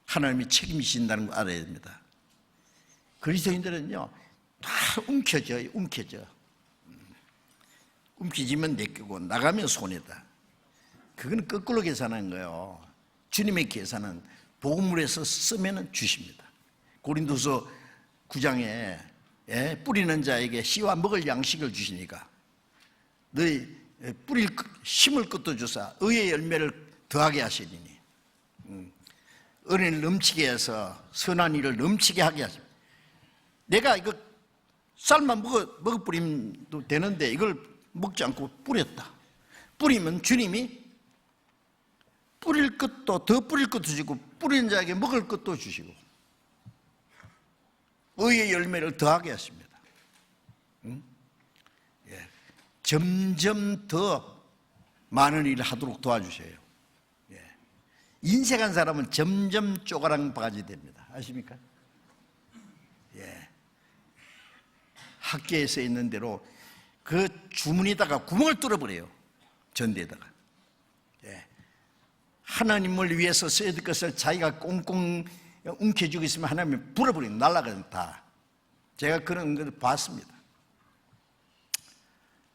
하나님이 책임지신다는 거 알아야 됩니다. 그리스도인들은요 다 움켜져요. 움켜지면 내 거고 나가면 손해다. 그건 거꾸로 계산한 거예요. 주님의 계산은 복음을 해서 쓰면 주십니다. 고린도서 9장에 뿌리는 자에게 씨와 먹을 양식을 주시니까 너희 심을 것도 주사 의의 열매를 더하게 하시리니 은혜를 넘치게 해서 선한 일을 넘치게 하게 하십니다. 내가 이거 쌀만 먹어 뿌리면 되는데 이걸 먹지 않고 뿌렸다. 뿌리면 주님이 뿌릴 것도 더 뿌릴 것도 주시고 뿌리는 자에게 먹을 것도 주시고 의의 열매를 더하게 하십니다. 점점 더 많은 일을 하도록 도와주셔요. 인색한 사람은 점점 쪼가랑 바가지 됩니다. 아십니까? 학계에 써 있는 대로 그 주문에다가 구멍을 뚫어버려요. 전대에다가. 하나님을 위해서 써야 될 것을 자기가 꽁꽁 움켜쥐고 있으면 하나님이 불어버리면 날아가는 다. 제가 그런 걸 봤습니다.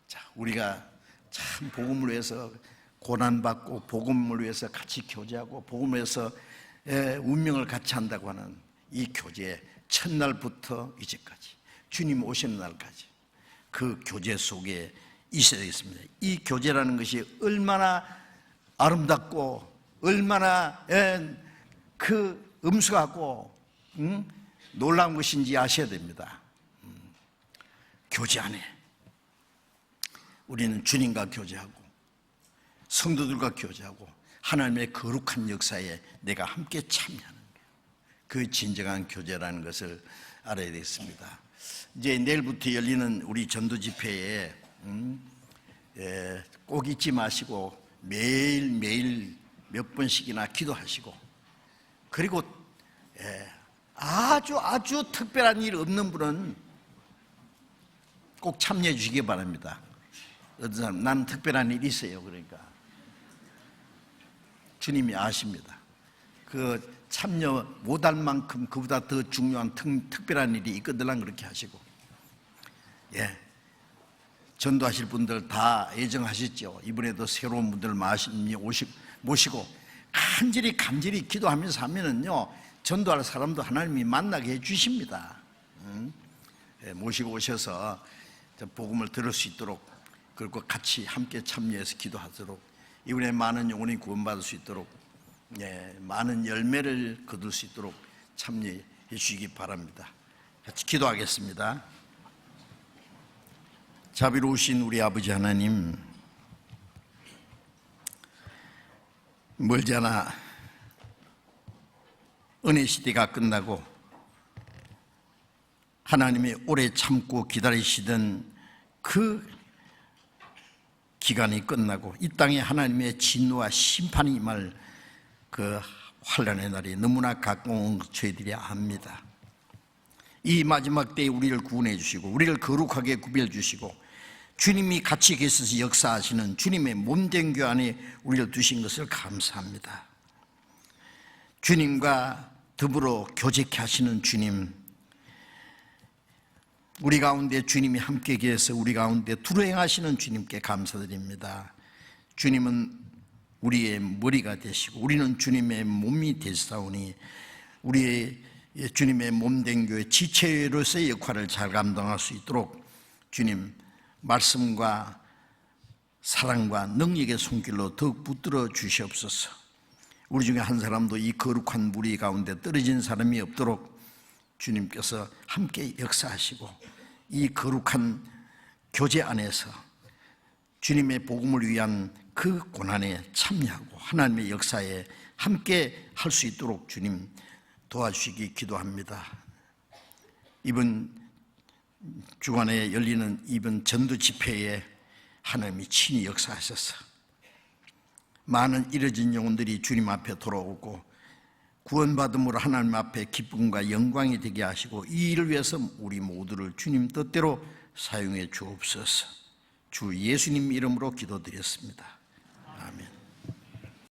자, 우리가 참 복음을 위해서 고난받고 복음을 위해서 같이 교제하고 복음을 위해서 운명을 같이 한다고 하는 이 교제, 첫날부터 이제까지 주님 오시는 날까지 그 교제 속에 있어야 되겠습니다. 이 교제라는 것이 얼마나 아름답고 얼마나 그 음수하고 놀라운 것인지 아셔야 됩니다. 교제 안에 우리는 주님과 교제하고 성도들과 교제하고 하나님의 거룩한 역사에 내가 함께 참여하는 거예요. 그 진정한 교제라는 것을 알아야 되겠습니다. 이제 내일부터 열리는 우리 전도 집회에 꼭 잊지 마시고 매일매일 몇 번씩이나 기도하시고 그리고 아주 특별한 일 없는 분은 꼭 참여해 주시기 바랍니다. 어떤 사람 나는 특별한 일이 있어요. 그러니까 주님이 아십니다. 그 참여 못할 만큼 그보다 더 중요한 특별한 일이 있거든 그렇게 하시고, 예, 전도하실 분들 다 예정하셨죠. 이번에도 새로운 분들 모시고 간절히 기도하면서 하면은요, 전도할 사람도 하나님이 만나게 해주십니다. 예, 모시고 오셔서 복음을 들을 수 있도록, 그리고 같이 함께 참여해서 기도하도록, 이번에 많은 영혼이 구원받을 수 있도록, 예, 많은 열매를 거둘 수 있도록 참여해 주시기 바랍니다. 같이 기도하겠습니다. 자비로우신 우리 아버지 하나님, 멀지 않아 은혜 시대가 끝나고 하나님이 오래 참고 기다리시던 그 기간이 끝나고 이 땅에 하나님의 진노와 심판이 임할 그 환난의 날이 너무나 가까운 저희들이 압니다. 이 마지막 때에 우리를 구원해 주시고 우리를 거룩하게 구별해 주시고 주님이 같이 계셔서 역사하시는 주님의 몸된 교회 안에 우리를 두신 것을 감사합니다. 주님과 더불어 교제케 하시는 주님, 우리 가운데 주님이 함께 계셔서 우리 가운데 두루 행하시는 주님께 감사드립니다. 주님은 우리의 머리가 되시고 우리는 주님의 몸이 되사오니 우리의 주님의 몸된 교회 지체로서의 역할을 잘 감당할 수 있도록 주님 말씀과 사랑과 능력의 손길로 더욱 붙들어 주시옵소서. 우리 중에 한 사람도 이 거룩한 무리 가운데 떨어진 사람이 없도록 주님께서 함께 역사하시고 이 거룩한 교제 안에서 주님의 복음을 위한 그 고난에 참여하고 하나님의 역사에 함께 할 수 있도록 주님 도와주시기 기도합니다. 이번 주간에 열리는 이번 전도 집회에 하나님이 친히 역사하셔서 많은 잃어진 영혼들이 주님 앞에 돌아오고 구원받음으로 하나님 앞에 기쁨과 영광이 되게 하시고 이 일을 위해서 우리 모두를 주님 뜻대로 사용해 주옵소서. 주 예수님 이름으로 기도드렸습니다.